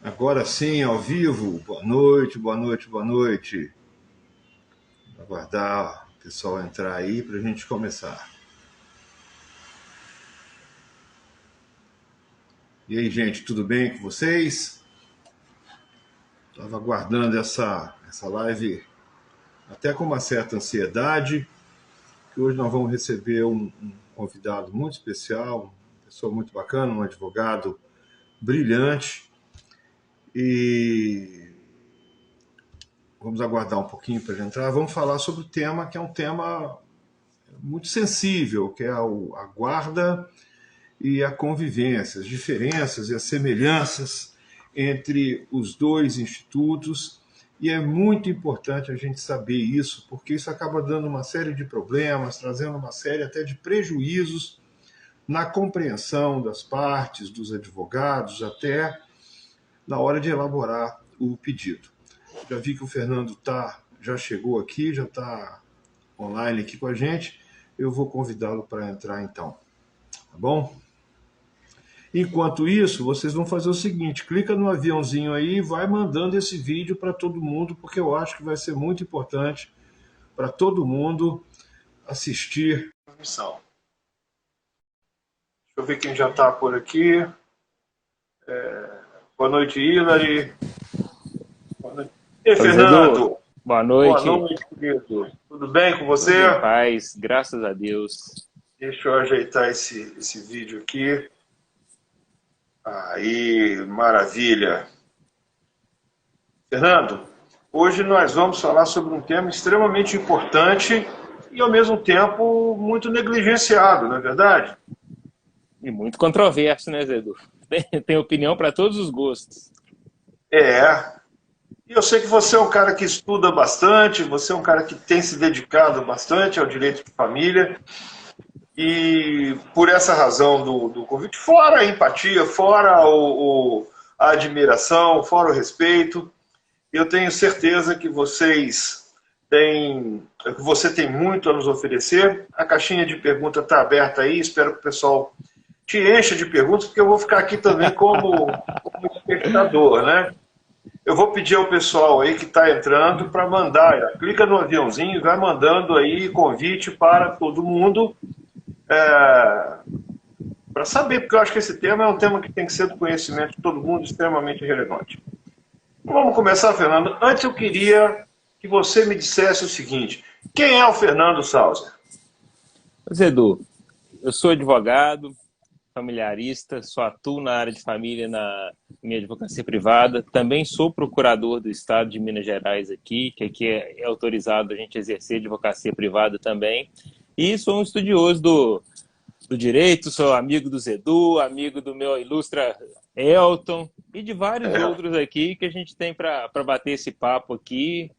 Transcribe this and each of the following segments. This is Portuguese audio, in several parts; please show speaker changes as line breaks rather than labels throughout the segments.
Agora sim, ao vivo. Boa noite, boa noite, boa noite. Vou aguardar o pessoal entrar aí para a gente começar. E aí, gente, tudo bem com vocês? Estava aguardando essa live até com uma certa ansiedade, que hoje nós vamos receber um convidado muito especial, uma pessoa muito bacana, um advogado brilhante. E vamos aguardar um pouquinho para ele entrar. Vamos falar sobre o tema, que é um tema muito sensível, que é a guarda e a convivência, as diferenças e as semelhanças entre os dois institutos. E é muito importante a gente saber isso, porque isso acaba dando uma série de problemas, trazendo uma série até de prejuízos na compreensão das partes, dos advogados, até na hora de elaborar o pedido. Já vi que o Fernando já chegou aqui, já está online aqui com a gente. Eu vou convidá-lo para entrar então, tá bom? Enquanto isso, vocês vão fazer o seguinte: clica no aviãozinho aí e vai mandando esse vídeo para todo mundo, porque eu acho que vai ser muito importante para todo mundo assistir a transmissão. Deixa eu ver quem já está por aqui. Boa noite, Hilary.
Boa noite. E
Fernando.
Boa noite.
Boa noite, querido. Tudo bem com você?
Tudo em paz, graças a Deus.
Deixa eu ajeitar esse vídeo aqui. Aí, maravilha. Fernando, hoje nós vamos falar sobre um tema extremamente importante e, ao mesmo tempo, muito negligenciado, não é verdade?
E muito controverso, né, Zé Edu? Tem opinião para todos os gostos.
E eu sei que você é um cara que estuda bastante, você é um cara que tem se dedicado bastante ao direito de família. E por essa razão do convite, fora a empatia, fora a admiração, fora o respeito, eu tenho certeza que você tem muito a nos oferecer. A caixinha de perguntas está aberta aí, espero que o pessoal te encha de perguntas, porque eu vou ficar aqui também como espectador, né? Eu vou pedir ao pessoal aí que está entrando para mandar, clica no aviãozinho e vai mandando aí convite para todo mundo, para saber, porque eu acho que esse tema é um tema que tem que ser do conhecimento de todo mundo, extremamente relevante. Vamos começar, Fernando. Antes eu queria que você me dissesse o seguinte: quem é o Fernando Sauser?
Zé Edu, eu sou advogado, familiarista, só atuo na área de família na minha advocacia privada, também sou procurador do Estado de Minas Gerais aqui, que aqui é autorizado a gente exercer advocacia privada também, e sou um estudioso do direito, sou amigo do Zé Edu, amigo do meu ilustre Elton e de vários outros aqui que a gente tem para bater esse papo aqui,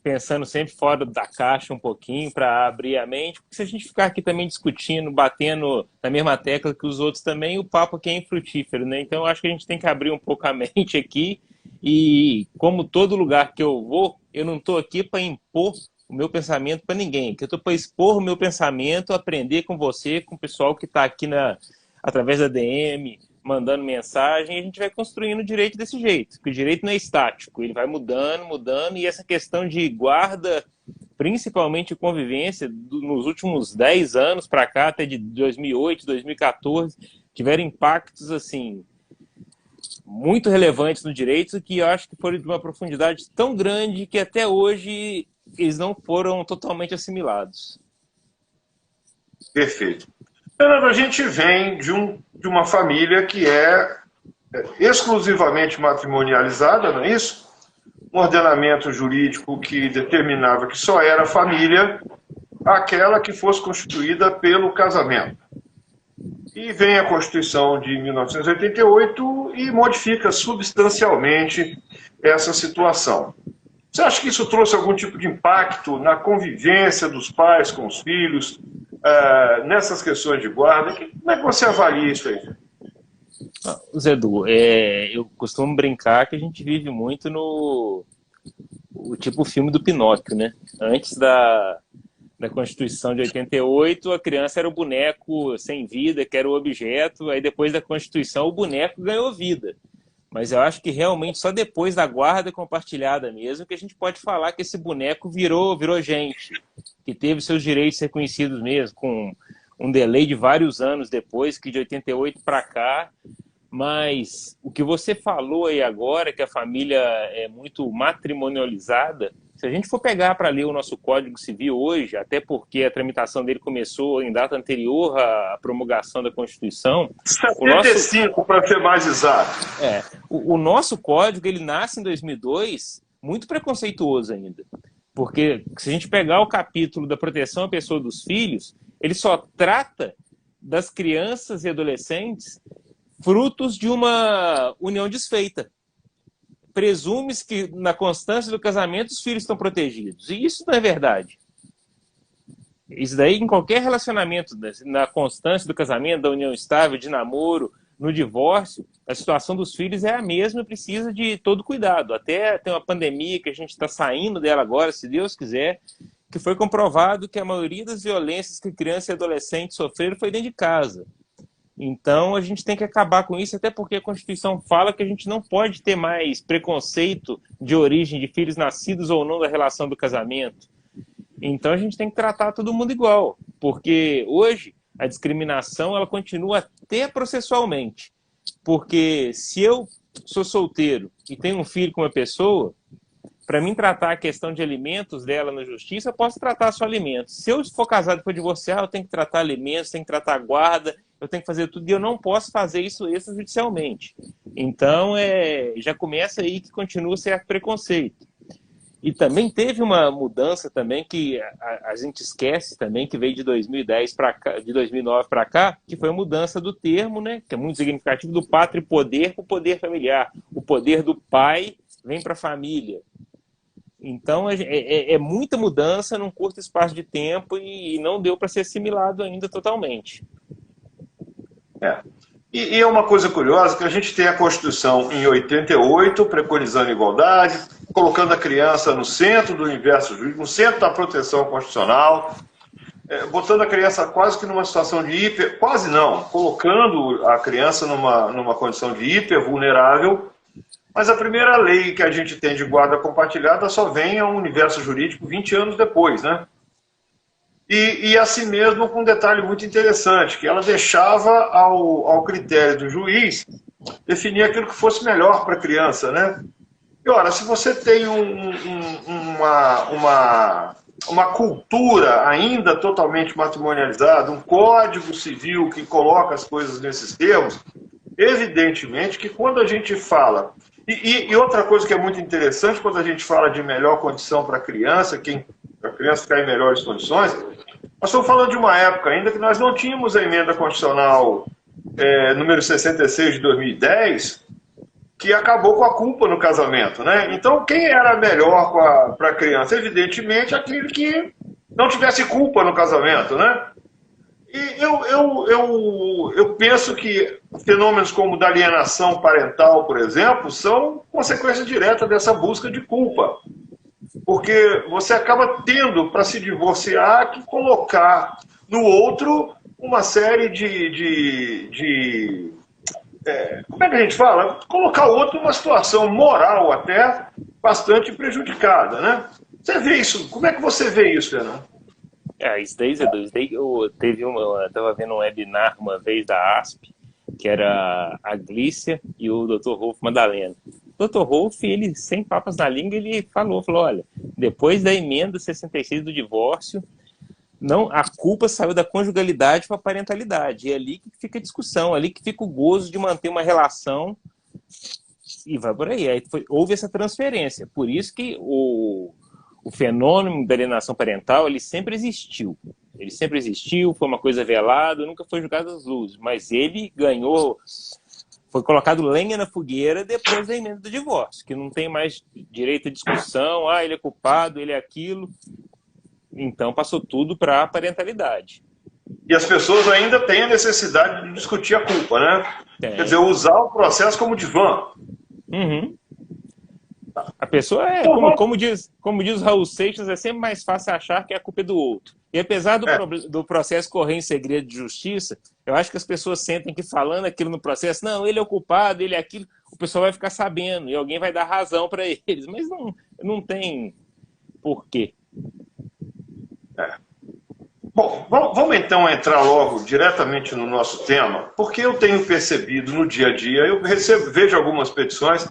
pensando sempre fora da caixa um pouquinho para abrir a mente, porque se a gente ficar aqui também discutindo, batendo na mesma tecla que os outros também, o papo aqui é infrutífero, né? Então eu acho que a gente tem que abrir um pouco a mente aqui e, como todo lugar que eu vou, eu não estou aqui para impor o meu pensamento para ninguém, que eu estou para expor o meu pensamento, aprender com você, com o pessoal que está aqui através da DM, mandando mensagem, e a gente vai construindo o direito desse jeito, porque o direito não é estático, ele vai mudando, mudando, e essa questão de guarda, principalmente convivência, nos últimos 10 anos para cá, até de 2008, 2014, tiveram impactos, assim, muito relevantes no direito, que eu acho que foram de uma profundidade tão grande que até hoje eles não foram totalmente assimilados.
Perfeito. Fernando, a gente vem de uma família que é exclusivamente matrimonializada, não é isso? Um ordenamento jurídico que determinava que só era família aquela que fosse constituída pelo casamento. E vem a Constituição de 1988 e modifica substancialmente essa situação. Você acha que isso trouxe algum tipo de impacto na convivência dos pais com os filhos, nessas questões de guarda? Como é que você avalia isso aí?
Zé Edu, eu costumo brincar que a gente vive muito o tipo filme do Pinóquio, né? Antes da Constituição de 88, a criança era o boneco sem vida, que era o objeto, aí depois da Constituição o boneco ganhou vida. Mas eu acho que realmente só depois da guarda compartilhada mesmo que a gente pode falar que esse boneco virou gente, que teve seus direitos reconhecidos mesmo, com um delay de vários anos depois, que de 88 para cá. Mas o que você falou aí agora, que a família é muito matrimonializada, se a gente for pegar para ler o nosso Código Civil hoje, até porque a tramitação dele começou em data anterior à promulgação da Constituição...
75, para ser mais exato.
O nosso Código, ele nasce em 2002, muito preconceituoso ainda. Porque se a gente pegar o capítulo da proteção à pessoa dos filhos, ele só trata das crianças e adolescentes frutos de uma união desfeita. Presume-se que na constância do casamento os filhos estão protegidos. E isso não é verdade. Isso daí em qualquer relacionamento, na constância do casamento, da união estável, de namoro, no divórcio, a situação dos filhos é a mesma e precisa de todo cuidado. Até tem uma pandemia que a gente está saindo dela agora, se Deus quiser, que foi comprovado que a maioria das violências que crianças e adolescentes sofreram foi dentro de casa. Então, a gente tem que acabar com isso, até porque a Constituição fala que a gente não pode ter mais preconceito de origem de filhos nascidos ou não da relação do casamento. Então, a gente tem que tratar todo mundo igual, porque hoje a discriminação ela continua até processualmente. Porque se eu sou solteiro e tenho um filho com uma pessoa, para mim tratar a questão de alimentos dela na justiça, eu posso tratar só alimentos. Se eu for casado e for divorciar, eu tenho que tratar alimentos, tenho que tratar guarda, eu tenho que fazer tudo, e eu não posso fazer isso extrajudicialmente. Então, já começa aí que continua certo preconceito. E também teve uma mudança também que a gente esquece também, que veio de 2010 para cá, de 2009 para cá, que foi a mudança do termo, né, que é muito significativo, do pátrio-poder para o poder familiar. O poder do pai vem para a família. Então, é muita mudança num curto espaço de tempo e não deu para ser assimilado ainda totalmente.
E é uma coisa curiosa que a gente tem a Constituição em 88, preconizando igualdade, colocando a criança no centro do universo jurídico, no centro da proteção constitucional, botando a criança quase que numa situação de quase não, colocando a criança numa condição de hipervulnerável. Mas a primeira lei que a gente tem de guarda compartilhada só vem ao universo jurídico 20 anos depois, né? E assim mesmo com um detalhe muito interessante, que ela deixava ao critério do juiz definir aquilo que fosse melhor para a criança, né? E ora, se você tem uma cultura ainda totalmente matrimonializada, um código civil que coloca as coisas nesses termos, evidentemente que quando a gente fala... E outra coisa que é muito interessante, quando a gente fala de melhor condição para a criança ficar em melhores condições, nós estamos falando de uma época ainda que nós não tínhamos a emenda constitucional número 66 de 2010, que acabou com a culpa no casamento, né? Então, quem era melhor para a criança? Evidentemente, aquele que não tivesse culpa no casamento, né? E eu penso que fenômenos como da alienação parental, por exemplo, são consequência direta dessa busca de culpa. Porque você acaba tendo, para se divorciar, que colocar no outro uma série como é que a gente fala? Colocar o outro numa situação moral até bastante prejudicada, né? Você vê isso? Como é que você vê isso, Fernando?
Isso daí, Zé, eu estava vendo um webinar uma vez da ASP, que era a Glícia e o Dr. Rolf Madalena. O Dr. Rolf, ele, sem papas na língua, ele falou, olha, depois da emenda 66 do divórcio, a culpa saiu da conjugalidade para a parentalidade. E é ali que fica a discussão, ali que fica o gozo de manter uma relação e vai por aí. Houve essa transferência. Por isso que o fenômeno da alienação parental, ele sempre existiu. Ele sempre existiu, foi uma coisa velada, nunca foi jogado às luzes. Mas ele ganhou, foi colocado lenha na fogueira depois da emenda do divórcio, que não tem mais direito à discussão, ele é culpado, ele é aquilo. Então passou tudo para a parentalidade.
E as pessoas ainda têm a necessidade de discutir a culpa, né? Quer dizer, usar o processo como divã.
Uhum. A pessoa como diz o Raul Seixas, é sempre mais fácil achar que a culpa é do outro. E apesar do processo correr em segredo de justiça, Eu acho que as pessoas sentem que falando aquilo no processo, não, ele é o culpado, ele é aquilo, o pessoal vai ficar sabendo e alguém vai dar razão para eles, mas não tem porquê.
Bom, vamos então entrar logo diretamente no nosso tema, porque eu tenho percebido no dia a dia, vejo algumas petições,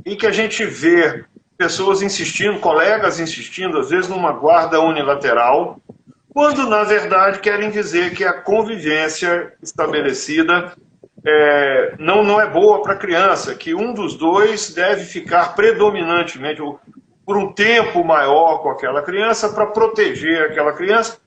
e que a gente vê pessoas insistindo, colegas insistindo, às vezes numa guarda unilateral, quando na verdade querem dizer que a convivência estabelecida não é boa para a criança, que um dos dois deve ficar predominantemente por um tempo maior com aquela criança para proteger aquela criança.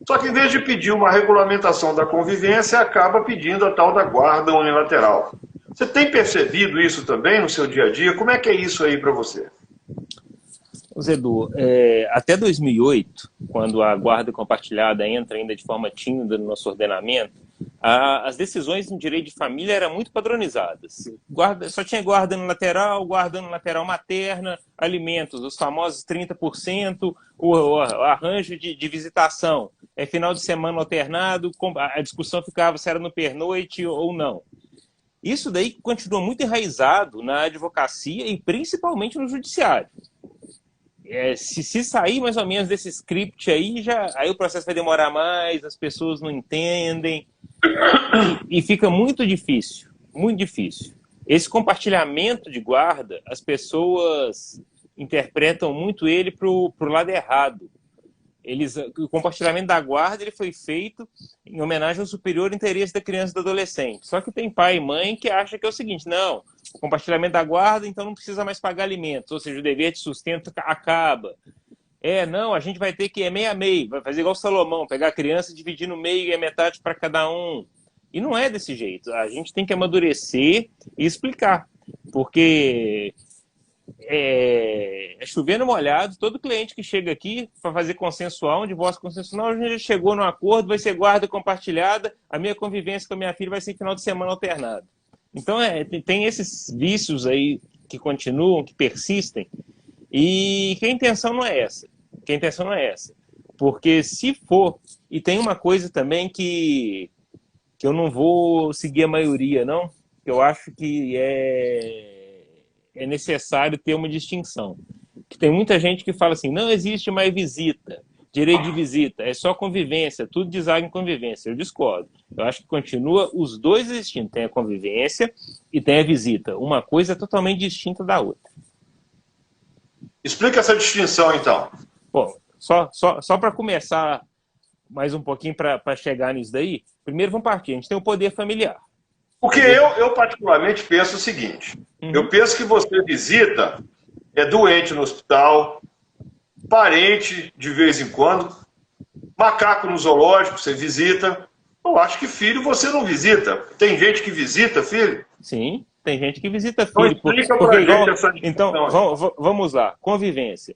Só que em vez de pedir uma regulamentação da convivência, acaba pedindo a tal da guarda unilateral. Você tem percebido isso também no seu dia a dia? Como é que é isso aí para você?
Zedu, até 2008, quando a guarda compartilhada entra ainda de forma tímida no nosso ordenamento, as decisões em direito de família eram muito padronizadas. Só tinha guarda no lateral materna, alimentos, os famosos 30%, o arranjo de visitação, final de semana alternado, a discussão ficava se era no pernoite ou não. Isso daí continua muito enraizado na advocacia e principalmente no judiciário. Se sair mais ou menos desse script aí o processo vai demorar mais, as pessoas não entendem e fica muito difícil, muito difícil. Esse compartilhamento de guarda, as pessoas interpretam muito ele para o lado errado. O compartilhamento da guarda ele foi feito em homenagem ao superior interesse da criança e do adolescente. Só que tem pai e mãe que acham que é o seguinte, não, o compartilhamento da guarda, então não precisa mais pagar alimentos, ou seja, o dever de sustento acaba. Não, a gente vai ter que meio a meio, vai fazer igual o Salomão, pegar a criança, dividir no meio e a metade para cada um. E não é desse jeito, a gente tem que amadurecer e explicar, porque chovendo molhado, todo cliente que chega aqui para fazer consensual, um divórcio consensual, a gente já chegou no acordo, vai ser guarda compartilhada, a minha convivência com a minha filha vai ser final de semana alternado. Então, tem esses vícios aí que continuam, que persistem, e que a intenção não é essa. Porque se for, e tem uma coisa também que eu não vou seguir a maioria, não, que eu acho que é necessário ter uma distinção. Que tem muita gente que fala assim, não existe mais visita, direito de visita, é só convivência, tudo deságua em convivência. Eu discordo. Eu acho que continua os dois existindo. Tem a convivência e tem a visita. Uma coisa é totalmente distinta da outra.
Explica essa distinção, então.
Bom, só para começar mais um pouquinho para chegar nisso daí, primeiro vamos partir. A gente tem o poder familiar.
Porque eu particularmente penso o seguinte, eu penso que você visita, doente no hospital, parente de vez em quando, macaco no zoológico, você visita. Eu acho que filho você não visita. Tem gente que visita filho?
Sim, tem gente que visita filho.
Então, explica pra gente essa distinção.
Então, vamos lá. Convivência.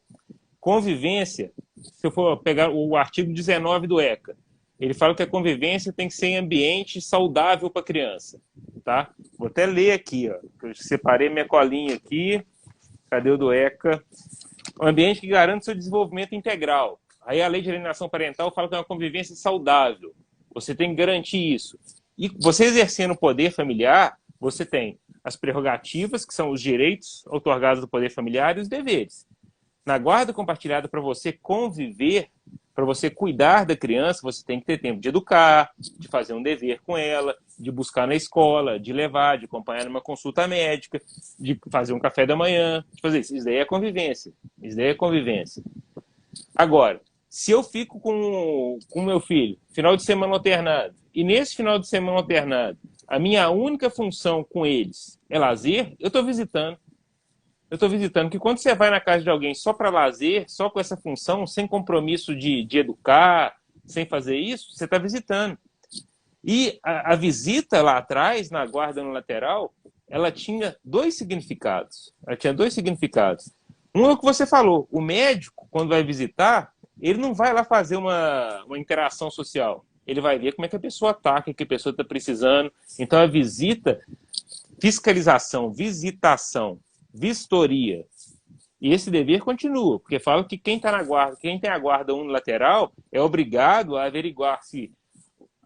Convivência, se eu for pegar o artigo 19 do ECA, ele fala que a convivência tem que ser em ambiente saudável para a criança. Tá? Vou até ler aqui, ó. Eu separei minha colinha aqui. Cadê o do ECA? Um ambiente que garante seu desenvolvimento integral. Aí a lei de alienação parental fala que é uma convivência saudável. Você tem que garantir isso. E você exercendo o poder familiar, você tem as prerrogativas, que são os direitos outorgados do poder familiar, e os deveres. Na guarda compartilhada, para você conviver, para você cuidar da criança, você tem que ter tempo de educar, de fazer um dever com ela, de buscar na escola, de levar, de acompanhar numa consulta médica, de fazer um café da manhã, de fazer isso. Isso daí é convivência. Isso daí é convivência. Agora, se eu fico com o meu filho, final de semana alternado, e nesse final de semana alternado, a minha única função com eles é lazer, eu estou visitando. Porque quando você vai na casa de alguém só para lazer, só com essa função, sem compromisso de educar, sem fazer isso, você está visitando. E a visita lá atrás, na guarda no lateral, ela tinha dois significados. Um é o que você falou. O médico, quando vai visitar, ele não vai lá fazer uma interação social. Ele vai ver como é que a pessoa está, o que a pessoa está precisando. Então, a visita, fiscalização, visitação, vistoria. E esse dever continua, porque fala que quem está na guarda, quem tem a guarda unilateral, é obrigado a averiguar se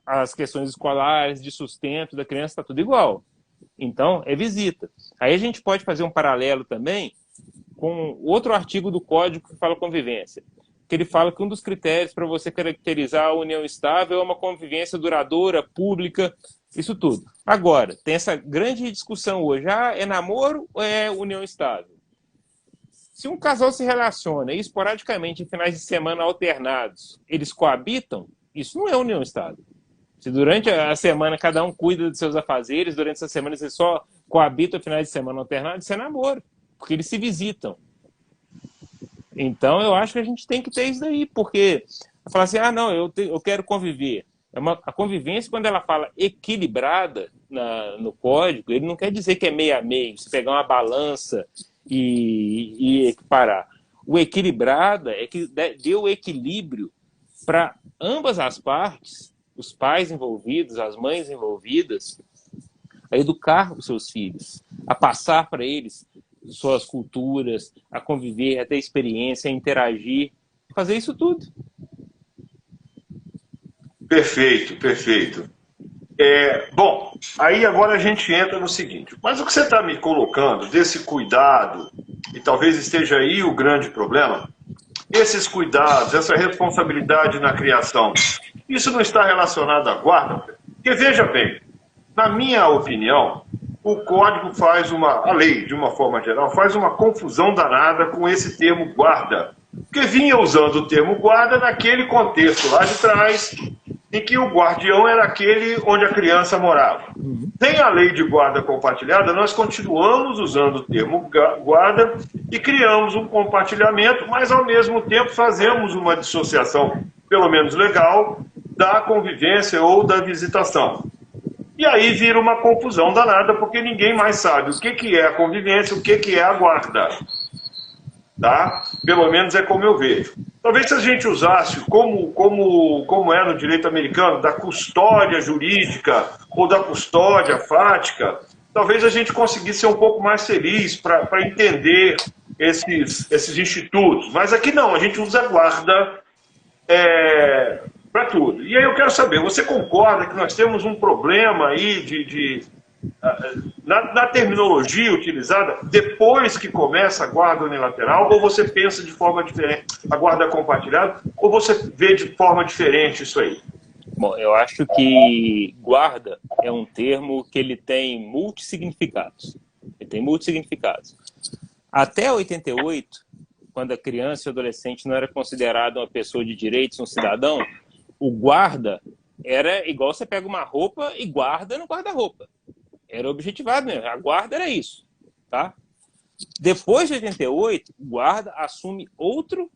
as questões escolares, de sustento da criança, está tudo igual. Então, é visita. Aí a gente pode fazer um paralelo também com outro artigo do Código que fala convivência, que ele fala que um dos critérios para você caracterizar a união estável é uma convivência duradoura, pública, isso tudo. Agora, tem essa grande discussão hoje, é namoro ou é união estável? Se um casal se relaciona esporadicamente em finais de semana alternados, eles coabitam, isso não é união estável. Se durante a semana cada um cuida dos seus afazeres, durante essa semana eles só coabitam finais de semana alternados, isso é namoro, porque eles se visitam. Então, eu acho que a gente tem que ter isso daí, porque falar assim, não, eu quero conviver. A convivência, quando ela fala equilibrada no código, ele não quer dizer que é meio a meio, você pegar uma balança e equiparar. O equilibrada é que deu equilíbrio para ambas as partes, os pais envolvidos, as mães envolvidas, a educar os seus filhos, a passar para eles suas culturas, a conviver, a ter experiência, a interagir, fazer isso tudo.
Perfeito, perfeito. Bom, aí agora a gente entra no seguinte, mas o que você está me colocando desse cuidado, e talvez esteja aí o grande problema, esses cuidados, essa responsabilidade na criação, isso não está relacionado à guarda? Porque veja bem, na minha opinião, o código a lei, de uma forma geral, faz uma confusão danada com esse termo guarda. Porque vinha usando o termo guarda naquele contexto lá de trás, em que o guardião era aquele onde a criança morava. Tem a lei de guarda compartilhada, nós continuamos usando o termo guarda e criamos um compartilhamento, mas ao mesmo tempo fazemos uma dissociação, pelo menos legal, da convivência ou da visitação. E aí vira uma confusão danada, porque ninguém mais sabe o que é a convivência, o que é a guarda. Tá? Pelo menos é como eu vejo. Talvez se a gente usasse, como é no direito americano, da custódia jurídica ou da custódia fática, talvez a gente conseguisse ser um pouco mais feliz para entender esses institutos. Mas aqui não, a gente usa guarda para tudo. E aí eu quero saber, você concorda que nós temos um problema aí na terminologia utilizada depois que começa a guarda unilateral, ou você pensa de forma diferente, a guarda compartilhada, ou você vê de forma diferente isso aí?
Bom, eu acho que guarda é um termo que ele tem multissignificados. Ele tem multissignificados. Até 88, quando a criança e o adolescente não era considerado uma pessoa de direitos, um cidadão, o guarda era igual você pega uma roupa e guarda no guarda-roupa. Era objetivado mesmo. A guarda era isso. Tá? Depois de 88, guarda assume outro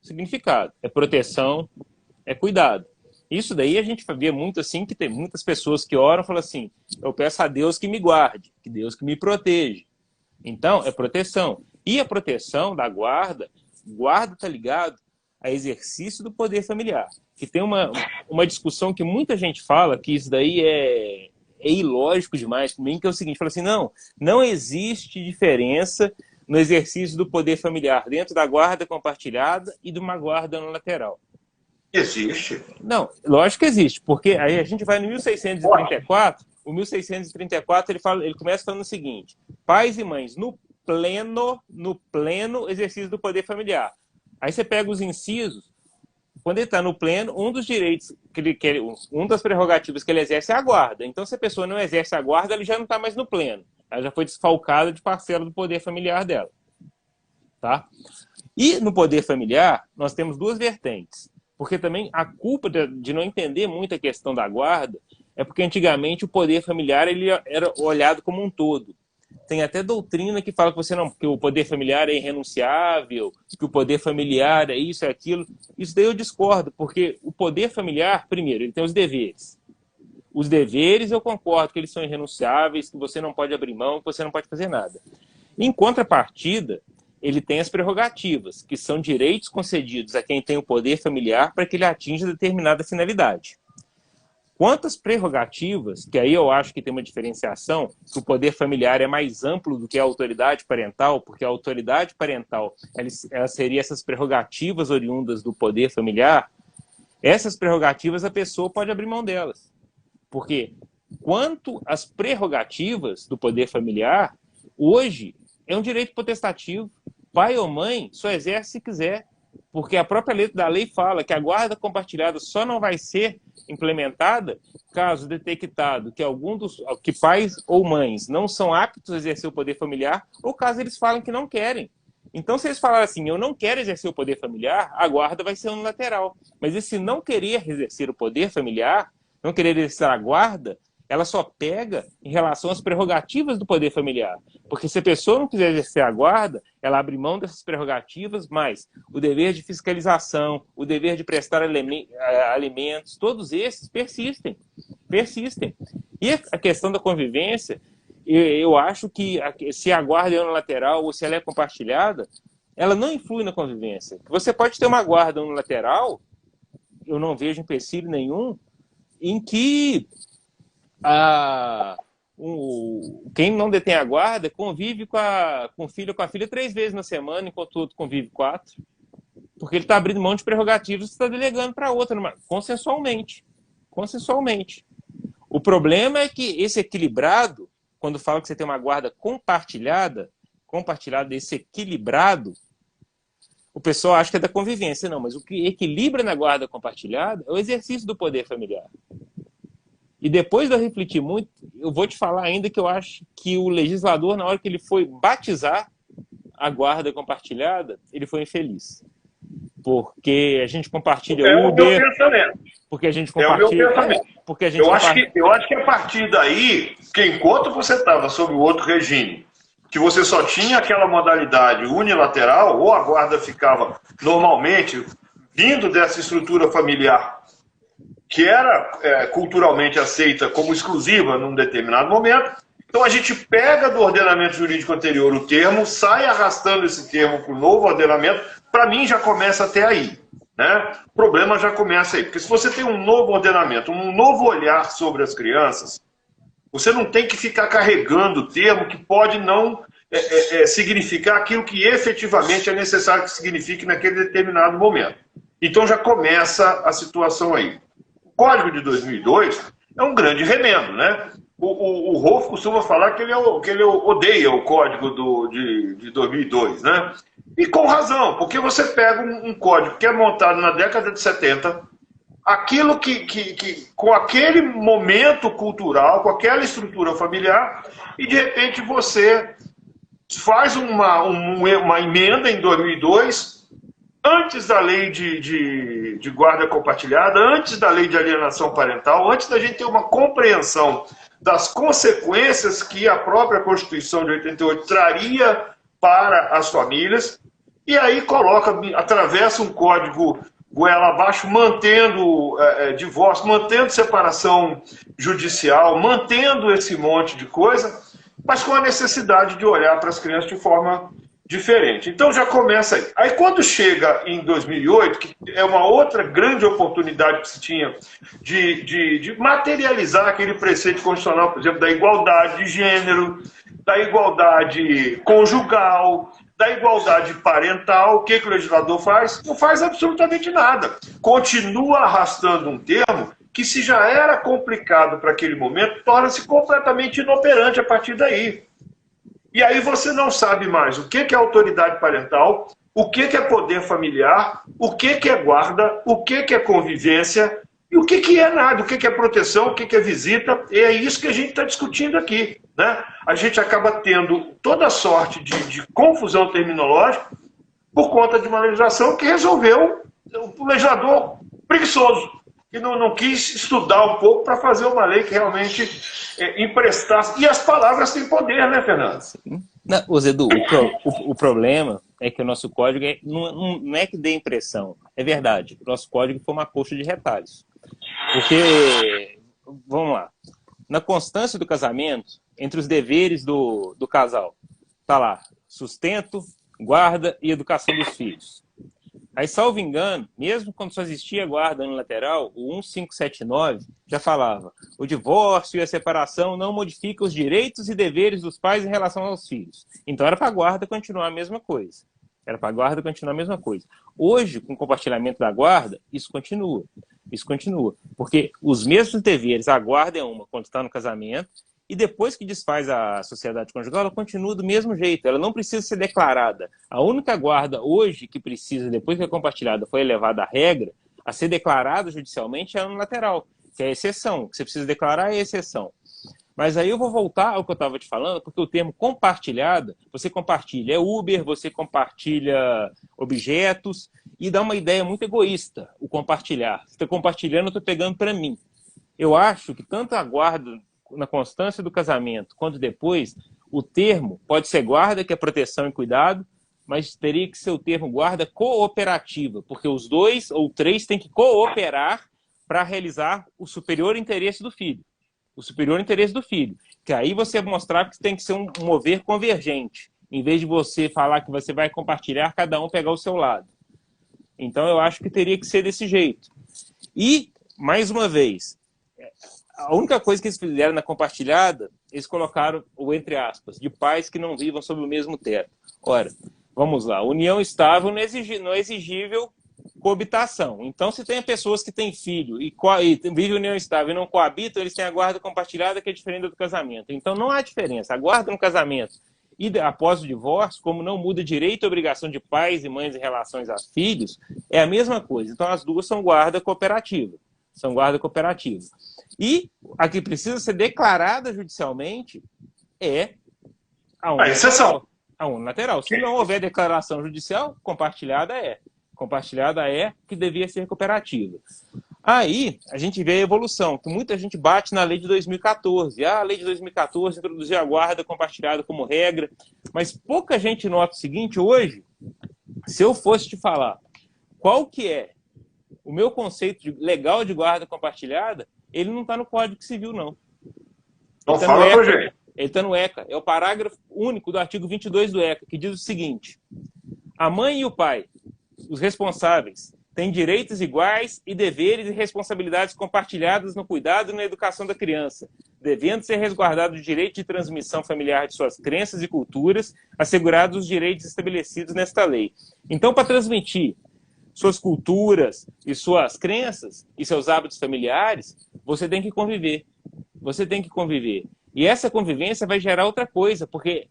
significado. É proteção, é cuidado. Isso daí a gente vê muito assim, que tem muitas pessoas que oram e falam assim, eu peço a Deus que me guarde, que Deus que me proteja. Então, é proteção. E a proteção da guarda está ligado a exercício do poder familiar. Que tem uma discussão que muita gente fala, que isso daí é ilógico demais para mim, que é o seguinte, fala assim, não existe diferença no exercício do poder familiar dentro da guarda compartilhada e de uma guarda unilateral.
Existe.
Não, lógico que existe, porque aí a gente vai no 1634, o 1634 ele começa falando o seguinte, pais e mães no pleno exercício do poder familiar. Aí você pega os incisos, quando ele está no pleno, um dos direitos, uma das prerrogativas que ele exerce é a guarda. Então, se a pessoa não exerce a guarda, ele já não está mais no pleno. Ela já foi desfalcada de parcela do poder familiar dela. Tá? E no poder familiar, nós temos duas vertentes. Porque também a culpa de não entender muito a questão da guarda é porque antigamente o poder familiar ele era olhado como um todo. Tem até doutrina que fala que o poder familiar é irrenunciável, que o poder familiar é isso, é aquilo. Isso daí eu discordo, porque o poder familiar, primeiro, ele tem os deveres. Os deveres eu concordo que eles são irrenunciáveis, que você não pode abrir mão, que você não pode fazer nada. Em contrapartida, ele tem as prerrogativas, que são direitos concedidos a quem tem o poder familiar para que ele atinja determinada finalidade. Quantas prerrogativas, que aí eu acho que tem uma diferenciação, que o poder familiar é mais amplo do que a autoridade parental, porque a autoridade parental ela seria essas prerrogativas oriundas do poder familiar, Essas prerrogativas a pessoa pode abrir mão delas. Porque quanto às prerrogativas do poder familiar, hoje é um direito potestativo. Pai ou mãe só exerce se quiser. Porque a própria letra da lei fala que a guarda compartilhada só não vai ser implementada caso detectado que pais ou mães não são aptos a exercer o poder familiar, ou caso eles falem que não querem. Então, se eles falarem assim, eu não quero exercer o poder familiar, a guarda vai ser unilateral. Mas esse não querer exercer o poder familiar, não querer exercer a guarda, ela só pega em relação às prerrogativas do poder familiar. Porque se a pessoa não quiser exercer a guarda, ela abre mão dessas prerrogativas, mas o dever de fiscalização, o dever de prestar alimentos, todos esses persistem. E a questão da convivência, eu acho que se a guarda é unilateral ou se ela é compartilhada, ela não influi na convivência. Você pode ter uma guarda unilateral, eu não vejo empecilho nenhum, em que quem não detém a guarda convive com o filho ou com a filha 3 vezes na semana, enquanto o outro convive 4. Porque ele está abrindo mão de prerrogativas e está delegando para outra, consensualmente. O problema é que esse equilibrado, quando fala que você tem uma guarda compartilhada, esse equilibrado, o pessoal acha que é da convivência. Não, mas o que equilibra na guarda compartilhada é o exercício do poder familiar. E depois de eu refletir muito, eu vou te falar ainda que eu acho que o legislador, na hora que ele foi batizar a guarda compartilhada, ele foi infeliz. Porque a gente compartilha Uber...
É o meu pensamento.
Porque a gente compartilha...
É o meu pensamento.
Porque a gente
eu acho que a partir daí, que enquanto você estava sob o outro regime, que você só tinha aquela modalidade unilateral, ou a guarda ficava normalmente vindo dessa estrutura familiar que era culturalmente aceita como exclusiva num determinado momento. Então a gente pega do ordenamento jurídico anterior o termo, sai arrastando esse termo para o novo ordenamento, para mim já começa até aí. Né? O problema já começa aí, porque se você tem um novo ordenamento, um novo olhar sobre as crianças, você não tem que ficar carregando o termo que pode não significar aquilo que efetivamente é necessário que signifique naquele determinado momento. Então já começa a situação aí. O Código de 2002 é um grande remendo, né? O Rolf costuma falar que ele odeia o Código de 2002, né? E com razão, porque você pega um código que é montado na década de 70, aquilo que com aquele momento cultural, com aquela estrutura familiar, e de repente você faz uma emenda em 2002, antes da lei de guarda compartilhada, antes da lei de alienação parental, antes da gente ter uma compreensão das consequências que a própria Constituição de 88 traria para as famílias, e aí atravessa um código goela abaixo, mantendo divórcio, mantendo separação judicial, mantendo esse monte de coisa, mas com a necessidade de olhar para as crianças de forma diferente. Então já começa aí. Aí quando chega em 2008, que é uma outra grande oportunidade que se tinha de materializar aquele preceito constitucional, por exemplo, da igualdade de gênero, da igualdade conjugal, da igualdade parental, o que o legislador faz? Não faz absolutamente nada. Continua arrastando um termo que, se já era complicado para aquele momento, torna-se completamente inoperante a partir daí. E aí você não sabe mais o que é autoridade parental, o que é poder familiar, o que é guarda, o que é convivência e o que é nada, o que é proteção, o que é visita. E é isso que a gente está discutindo aqui. Né? A gente acaba tendo toda sorte de confusão terminológica por conta de uma legislação que resolveu o legislador preguiçoso, que não quis estudar um pouco para fazer uma lei que realmente emprestasse. E as palavras têm poder, né, Fernando?
Não, Zedu, o problema é que o nosso código não é que dê impressão. É verdade, o nosso código foi uma coxa de retalhos. Porque, vamos lá, na constância do casamento, entre os deveres do casal, está lá sustento, guarda e educação dos filhos. Aí, salvo engano, mesmo quando só existia guarda unilateral, o 1579 já falava: o divórcio e a separação não modificam os direitos e deveres dos pais em relação aos filhos. Então era para a guarda continuar a mesma coisa. Era para a guarda continuar a mesma coisa. Hoje, com o compartilhamento da guarda, isso continua. Isso continua. Porque os mesmos deveres, a guarda é uma quando está no casamento, e depois que desfaz a sociedade conjugal, ela continua do mesmo jeito. Ela não precisa ser declarada. A única guarda hoje que precisa, depois que é compartilhada, foi elevada à regra, a ser declarada judicialmente é a unilateral, que é a exceção. O que você precisa declarar é a exceção. Mas aí eu vou voltar ao que eu estava te falando, porque o termo compartilhada, você compartilha Uber, você compartilha objetos, e dá uma ideia muito egoísta, o compartilhar. Você está compartilhando, eu estou pegando para mim. Eu acho que tanto a guarda na constância do casamento, quanto depois, o termo pode ser guarda, que é proteção e cuidado, mas teria que ser o termo guarda cooperativa, porque os dois ou três têm que cooperar para realizar o superior interesse do filho. O superior interesse do filho. Que aí você mostrar que tem que ser um mover convergente, em vez de você falar que você vai compartilhar, cada um pegar o seu lado. Então eu acho que teria que ser desse jeito. E, mais uma vez, a única coisa que eles fizeram na compartilhada, eles colocaram o entre aspas, de pais que não vivam sob o mesmo teto. Ora, vamos lá, união estável não é exigível coabitação. Então, se tem pessoas que têm filho e vivem união estável e não coabitam, eles têm a guarda compartilhada, que é diferente do casamento. Então, não há diferença. A guarda no casamento e após o divórcio, como não muda direito e obrigação de pais e mães em relações a filhos, é a mesma coisa. Então, as duas são guarda cooperativa. São guarda cooperativa. E a que precisa ser declarada judicialmente é a
exceção.
A unilateral. Se não houver declaração judicial, compartilhada é. Compartilhada é que devia ser cooperativa. Aí, a gente vê a evolução, que muita gente bate na lei de 2014. A lei de 2014 introduziu a guarda compartilhada como regra, mas pouca gente nota o seguinte, hoje, se eu fosse te falar qual que é o meu conceito legal de guarda compartilhada, ele não está no Código Civil, não.
Não fala pra gente.
Ele está no ECA. É o parágrafo único do artigo 22 do ECA, que diz o seguinte: a mãe e o pai, os responsáveis, têm direitos iguais e deveres e responsabilidades compartilhadas no cuidado e na educação da criança, devendo ser resguardado o direito de transmissão familiar de suas crenças e culturas, assegurados os direitos estabelecidos nesta lei. Então, para transmitir suas culturas e suas crenças e seus hábitos familiares, você tem que conviver. Você tem que conviver. E essa convivência vai gerar outra coisa, porque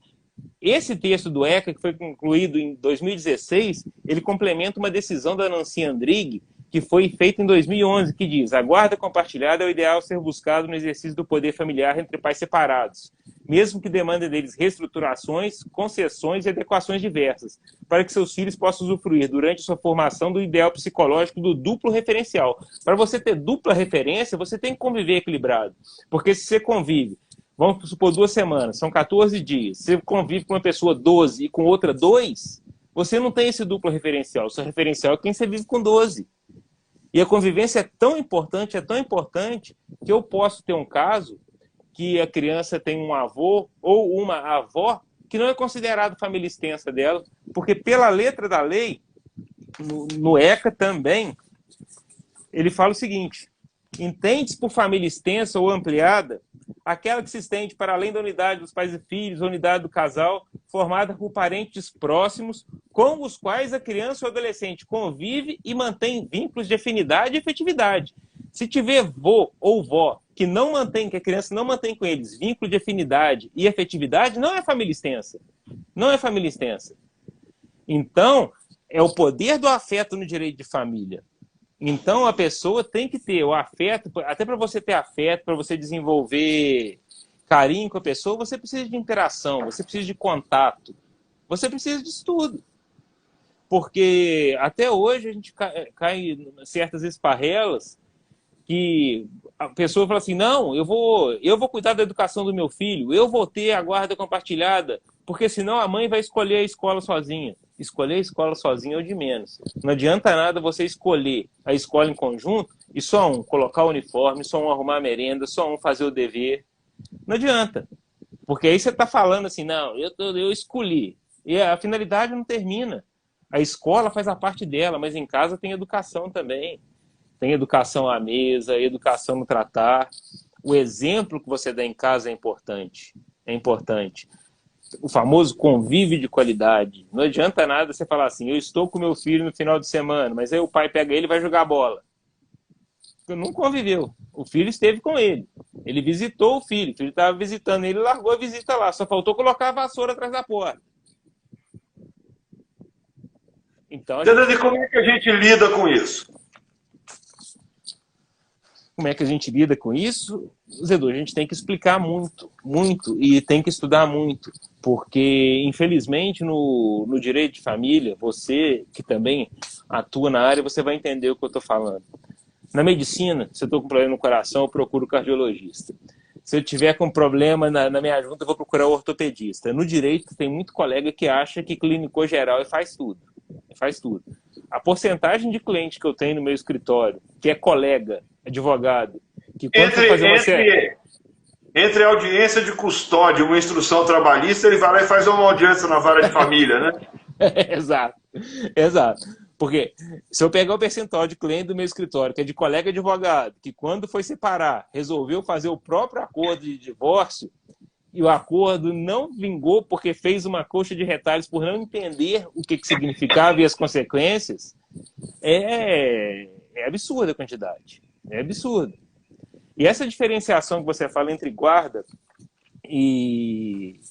esse texto do ECA, que foi concluído em 2016, ele complementa uma decisão da Nancy Andrighi, que foi feita em 2011, que diz: a guarda compartilhada é o ideal a ser buscado no exercício do poder familiar entre pais separados, mesmo que demande deles reestruturações, concessões e adequações diversas, para que seus filhos possam usufruir durante sua formação do ideal psicológico do duplo referencial. Para você ter dupla referência, você tem que conviver equilibrado, porque se você convive, vamos supor 2 semanas, são 14 dias, você convive com uma pessoa 12 e com outra 2, você não tem esse duplo referencial, o seu referencial é quem você vive com 12. E a convivência é tão importante, que eu posso ter um caso que a criança tem um avô ou uma avó que não é considerado família extensa dela, porque pela letra da lei, no ECA também, ele fala o seguinte: entende-se por família extensa ou ampliada aquela que se estende para além da unidade dos pais e filhos, unidade do casal, formada por parentes próximos, com os quais a criança ou adolescente convive e mantém vínculos de afinidade e afetividade. Se tiver vô ou vó que não mantém, que a criança não mantém com eles vínculo de afinidade e afetividade, não é família extensa. Não é família extensa. Então, é o poder do afeto no direito de família. Então, a pessoa tem que ter o afeto, até para você ter afeto, para você desenvolver carinho com a pessoa, você precisa de interação, você precisa de contato, você precisa disso tudo. Porque até hoje a gente cai em certas esparrelas que a pessoa fala assim: não, eu vou cuidar da educação do meu filho, eu vou ter a guarda compartilhada, porque senão a mãe vai escolher a escola sozinha. Escolher a escola sozinha é o de menos. Não adianta nada você escolher a escola em conjunto e só um colocar o uniforme, só um arrumar a merenda, só um fazer o dever. Não adianta. Porque aí você está falando assim: não, eu escolhi. E a finalidade não termina. A escola faz a parte dela, mas em casa tem educação também. Tem educação à mesa, educação no tratar. O exemplo que você dá em casa é importante. É importante. o famoso convívio de qualidade. Não adianta nada você falar assim, eu estou com meu filho no final de semana, mas aí o pai pega ele e vai jogar bola. Não conviveu. O filho esteve com ele. Ele visitou o filho estava visitando ele, largou a visita lá. Só faltou colocar a vassoura atrás da porta. Então,
E como é que a gente lida com isso?
Como é que a gente lida com isso? Zedu, a gente tem que explicar muito, muito, e tem que estudar muito, porque, infelizmente, no direito de família, você que também atua na área, você vai entender o que eu estou falando. Na medicina, se eu estou com problema no coração, eu procuro o cardiologista. Se eu tiver com problema na minha junta, eu vou procurar o ortopedista. No direito, tem muito colega que acha que clínico geral faz tudo. Faz tudo. A porcentagem de cliente que eu tenho no meu escritório, que é colega, advogado, que quando for fazer uma
entre a audiência de custódia e uma instrução trabalhista, ele vai lá e faz uma audiência na vara de família, né?
Exato, exato. Porque se eu pegar o percentual de cliente do meu escritório, que é de colega advogado, que quando foi separar, resolveu fazer o próprio acordo de divórcio, e o acordo não vingou porque fez uma coxa de retalhos por não entender o que significava e as consequências, é absurda a quantidade. É absurdo. E essa diferenciação que você fala entre guarda e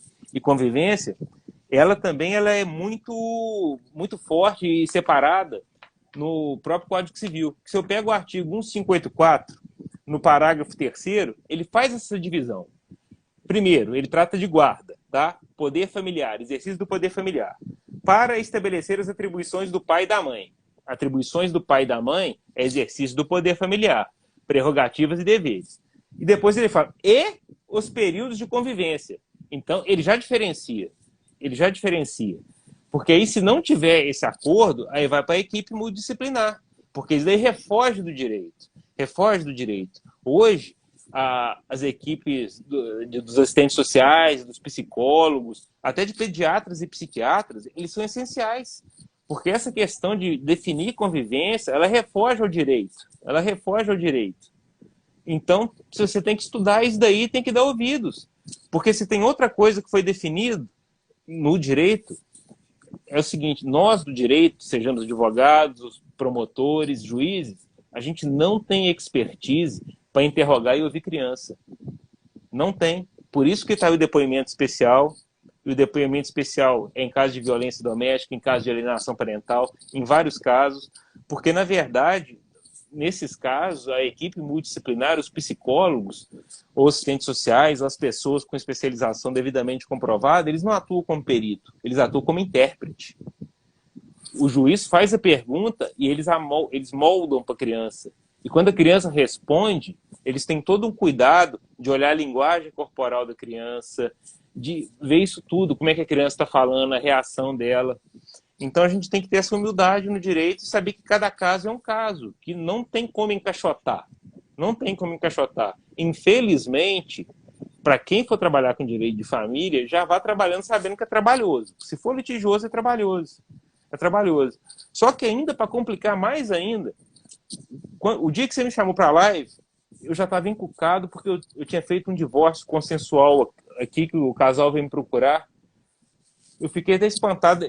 convivência, ela também é muito, muito forte e separada no próprio Código Civil. Se eu pego o artigo 1584, no parágrafo 3º, ele faz essa divisão. Primeiro, ele trata de guarda, tá? Poder familiar, exercício do poder familiar, para estabelecer as atribuições do pai e da mãe. Atribuições do pai e da mãe é exercício do poder familiar, prerrogativas e deveres. E depois ele fala, e os períodos de convivência. Então, ele já diferencia. Porque aí, se não tiver esse acordo, aí vai para a equipe multidisciplinar. Porque isso daí refoge do direito. Hoje, as equipes dos assistentes sociais, dos psicólogos, até de pediatras e psiquiatras, eles são essenciais. Porque essa questão de definir convivência, ela refoge ao direito. Então, se você tem que estudar isso daí, tem que dar ouvidos. Porque se tem outra coisa que foi definido no direito, é o seguinte, nós do direito, sejamos advogados, promotores, juízes, a gente não tem expertise para interrogar e ouvir criança. Não tem. Por isso que está o depoimento especial, e o depoimento especial é em caso de violência doméstica, em caso de alienação parental, em vários casos, porque, na verdade, nesses casos, a equipe multidisciplinar, os psicólogos, os assistentes sociais, as pessoas com especialização devidamente comprovada, eles não atuam como perito, eles atuam como intérprete. O juiz faz a pergunta e eles moldam para a criança. E quando a criança responde, eles têm todo um cuidado de olhar a linguagem corporal da criança, de ver isso tudo, como é que a criança está falando, a reação dela. Então a gente tem que ter essa humildade no direito e saber que cada caso é um caso, que não tem como encaixotar. Infelizmente, para quem for trabalhar com direito de família, já vá trabalhando sabendo que é trabalhoso. Se for litigioso, é trabalhoso. Só que ainda, para complicar mais ainda, o dia que você me chamou para a live, eu já estava encucado porque eu tinha feito um divórcio consensual aqui, que o casal veio me procurar. Eu fiquei até espantado,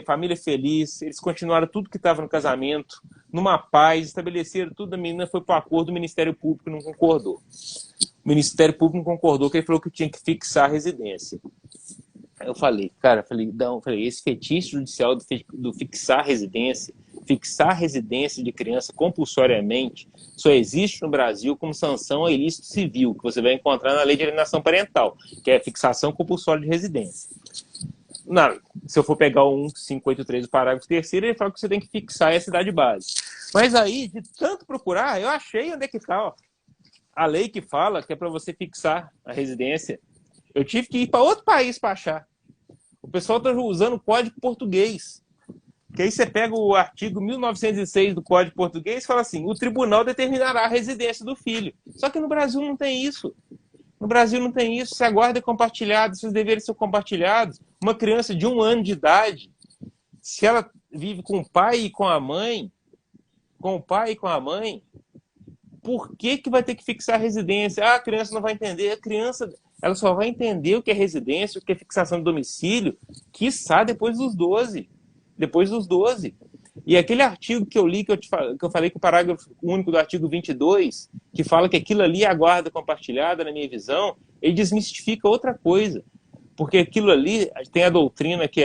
família feliz, eles continuaram tudo que estava no casamento, numa paz, estabeleceram tudo, a menina foi para o acordo, o Ministério Público não concordou. O Ministério Público não concordou, que ele falou que eu tinha que fixar a residência. Aí eu falei, esse fetiche judicial do fixar residência de criança compulsoriamente só existe no Brasil como sanção a ilícito civil, que você vai encontrar na lei de alienação parental, que é a fixação compulsória de residência. Se eu for pegar o 1583 do parágrafo 3º, ele fala que você tem que fixar a cidade base. Mas aí, de tanto procurar, eu achei onde é que está, ó. A lei que fala que é para você fixar a residência. Eu tive que ir para outro país para achar. O pessoal está usando o Código Português. Que aí você pega o artigo 1906 do Código Português e fala assim, o tribunal determinará a residência do filho. Só que no Brasil não tem isso. Se a guarda é compartilhada, se os deveres são compartilhados, uma criança de 1 ano de idade, se ela vive com o pai e com a mãe, por que vai ter que fixar a residência? A criança não vai entender. A criança ela só vai entender o que é residência, o que é fixação de domicílio, quiçá depois dos 12. Depois dos 12. E aquele artigo que eu li, que eu falei que o parágrafo único do artigo 22, que fala que aquilo ali é a guarda compartilhada, na minha visão, ele desmistifica outra coisa. Porque aquilo ali tem a doutrina que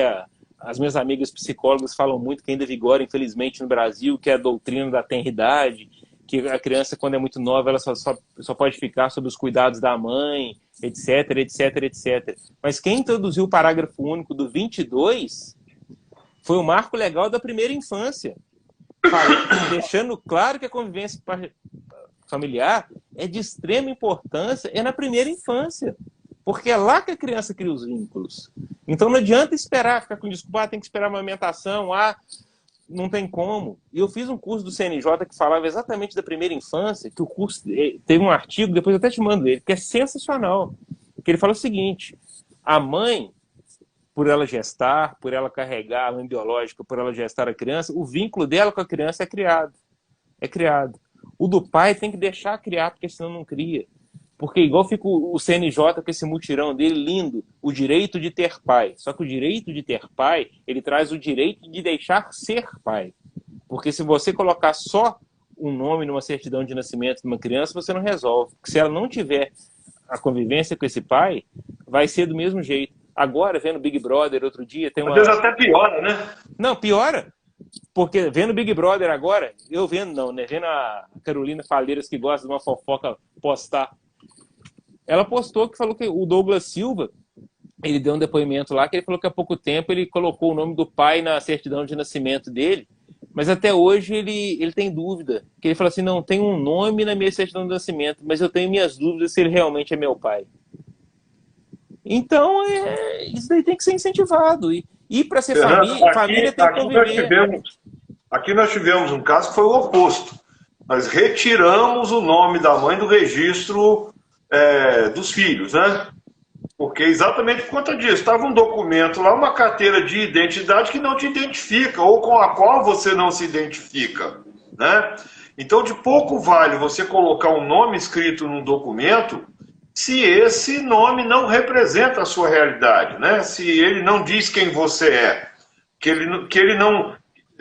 as minhas amigas psicólogas falam muito, que ainda vigora, infelizmente, no Brasil, que é a doutrina da tenridade, que a criança, quando é muito nova, ela só pode ficar sob os cuidados da mãe, etc, etc, etc. Mas quem introduziu o parágrafo único do 22 foi o marco legal da primeira infância, deixando claro que a convivência familiar é de extrema importância, é na primeira infância, porque é lá que a criança cria os vínculos. Então não adianta esperar, ficar com desculpa, tem que esperar a amamentação, não tem como. E eu fiz um curso do CNJ que falava exatamente da primeira infância, que o curso teve um artigo, depois eu até te mando ele, que é sensacional, que ele fala o seguinte: a mãe, por ela gestar, por ela carregar a mãe biológica, por ela gestar a criança, o vínculo dela com a criança é criado. É criado. O do pai tem que deixar criar, porque senão não cria. Porque igual fica o CNJ com esse mutirão dele lindo, o direito de ter pai. Só que o direito de ter pai, ele traz o direito de deixar ser pai. Porque se você colocar só um nome numa certidão de nascimento de uma criança, você não resolve. Porque se ela não tiver a convivência com esse pai, vai ser do mesmo jeito. Agora, vendo Big Brother outro dia, tem uma...
Às vezes até piora, né?
Não, piora. Porque vendo Big Brother agora, eu vendo não, né? Vendo a Carolina Faleiras, que gosta de uma fofoca, postar. Ela postou que falou que o Douglas Silva, ele deu um depoimento lá, que ele falou que há pouco tempo ele colocou o nome do pai na certidão de nascimento dele, mas até hoje ele tem dúvida. Que ele falou assim, não, tem um nome na minha certidão de nascimento, mas eu tenho minhas dúvidas se ele realmente é meu pai. Então, isso daí tem que ser incentivado. E para ser família tem que conviver.
Aqui nós tivemos um caso que foi o oposto. Nós retiramos o nome da mãe do registro dos filhos, né? Porque exatamente por conta disso. Estava um documento lá, uma carteira de identidade que não te identifica, ou com a qual você não se identifica, né? Então, de pouco vale você colocar um nome escrito num documento se esse nome não representa a sua realidade, né? Se ele não diz quem você é,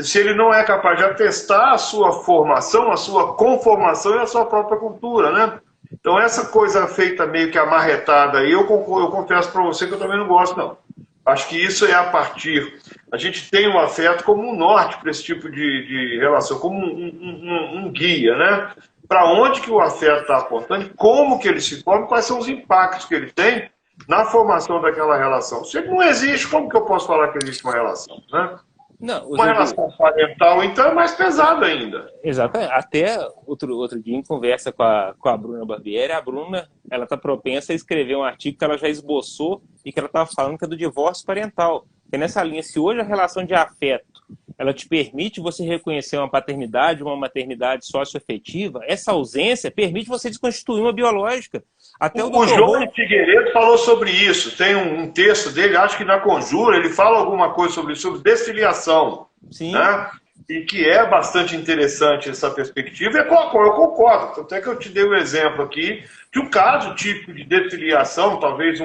se ele não é capaz de atestar a sua formação, a sua conformação e a sua própria cultura, né? Então essa coisa feita meio que amarretada aí, eu confesso para você que eu também não gosto, não. Acho que isso é a partir... A gente tem o afeto como um norte para esse tipo de relação, como um guia, né? Para onde que o afeto está apontando, como que ele se forma, quais são os impactos que ele tem na formação daquela relação. Se ele não existe, como que eu posso falar que existe uma relação, né?
Não,
uma relação parental, então, é mais pesado ainda.
Exatamente. Até outro dia, em conversa com a Bruna Barbieri, a Bruna ela está propensa a escrever um artigo que ela já esboçou e que ela estava falando que é do divórcio parental. Que nessa linha, se hoje a relação de afeto ela te permite você reconhecer uma paternidade, uma maternidade socioafetiva, essa ausência permite você desconstituir uma biológica. Até
o João de Figueiredo falou sobre isso. Tem um texto dele, acho que na Conjura, ele fala alguma coisa sobre desfiliação.
Sim.
Né? E que é bastante interessante essa perspectiva, e com a qual eu concordo. Até que eu te dei um exemplo aqui de um caso típico de desfiliação, talvez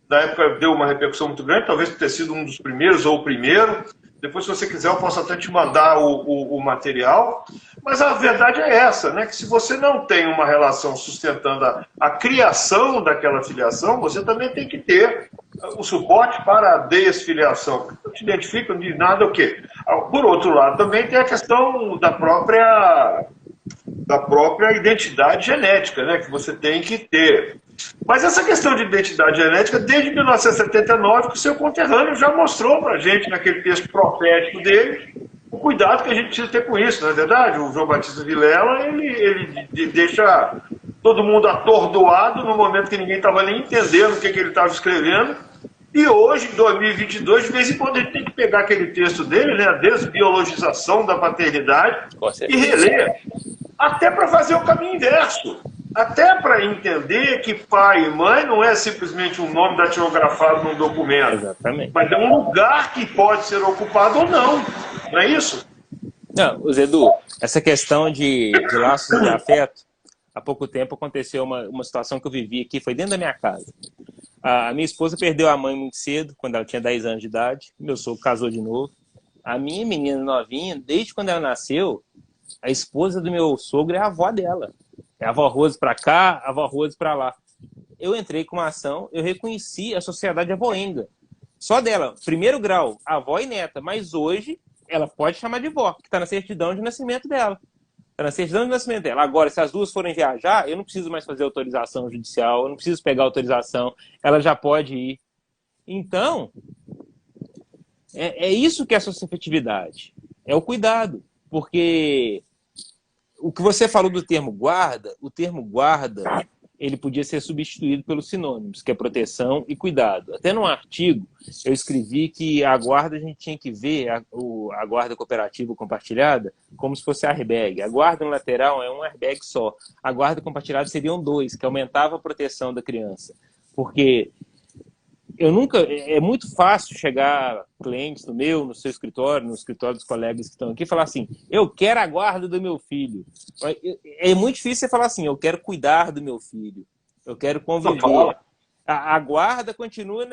na época deu uma repercussão muito grande, talvez ter sido um dos primeiros ou o primeiro. Depois, se você quiser, eu posso até te mandar o material. Mas a verdade é essa, né? Que se você não tem uma relação sustentando a criação daquela filiação, você também tem que ter o suporte para a desfiliação. Não te identifica de nada o quê? Por outro lado, também tem a questão da própria identidade genética, né? Que você tem que ter. Mas essa questão de identidade genética, desde 1979, que o seu conterrâneo já mostrou para a gente, naquele texto profético dele, o cuidado que a gente precisa ter com isso, não é verdade? O João Batista Vilela, ele deixa todo mundo atordoado no momento que ninguém estava nem entendendo o que ele estava escrevendo. E hoje, em 2022, de vez em quando a gente tem que pegar aquele texto dele, né, a desbiologização da paternidade, e reler, até para fazer o caminho inverso. Até para entender que pai e mãe não é simplesmente um nome datilografado num documento.
Exatamente.
Mas é um lugar que pode ser ocupado ou não. Não é isso?
Não, Zedu, essa questão de laços de afeto, há pouco tempo aconteceu uma situação que eu vivi aqui, foi dentro da minha casa. A minha esposa perdeu a mãe muito cedo, quando ela tinha 10 anos de idade. Meu sogro casou de novo. A minha menina novinha, desde quando ela nasceu, a esposa do meu sogro é a avó dela. É a avó Rose para cá, a avó Rose para lá. Eu entrei com uma ação, eu reconheci a sociedade avoenga. Só dela, primeiro grau, avó e neta. Mas hoje, ela pode chamar de vó, que está na certidão de nascimento dela. Está na certidão de nascimento dela. Agora, se as duas forem viajar, eu não preciso mais fazer autorização judicial, eu não preciso pegar autorização, ela já pode ir. Então, é isso que é a associatividade. É o cuidado. Porque o que você falou do termo guarda, o termo guarda, ele podia ser substituído pelos sinônimos, que é proteção e cuidado. Até num artigo, eu escrevi que a guarda a gente tinha que ver, a guarda cooperativa compartilhada, como se fosse airbag. A guarda lateral é um airbag só. A guarda compartilhada seriam 2, que aumentava a proteção da criança. Porque é muito fácil chegar clientes no seu escritório, no escritório dos colegas que estão aqui, e falar assim, eu quero a guarda do meu filho. É muito difícil você falar assim, eu quero cuidar do meu filho, eu quero conviver. A guarda continua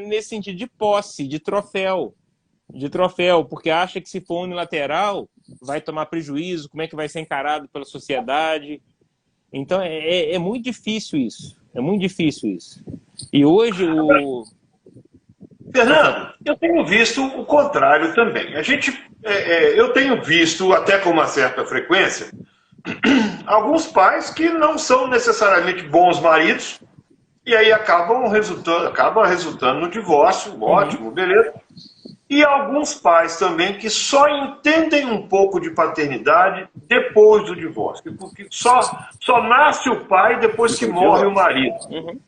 nesse sentido de posse, de troféu, porque acha que se for unilateral, vai tomar prejuízo, como é que vai ser encarado pela sociedade. Então, é muito difícil isso. É muito difícil isso. E hoje
Fernando, eu tenho visto o contrário também. Eu tenho visto, até com uma certa frequência, alguns pais que não são necessariamente bons maridos e aí acaba resultando no divórcio, ótimo, beleza. E alguns pais também que só entendem um pouco de paternidade depois do divórcio. Porque só nasce o pai depois que morre o marido.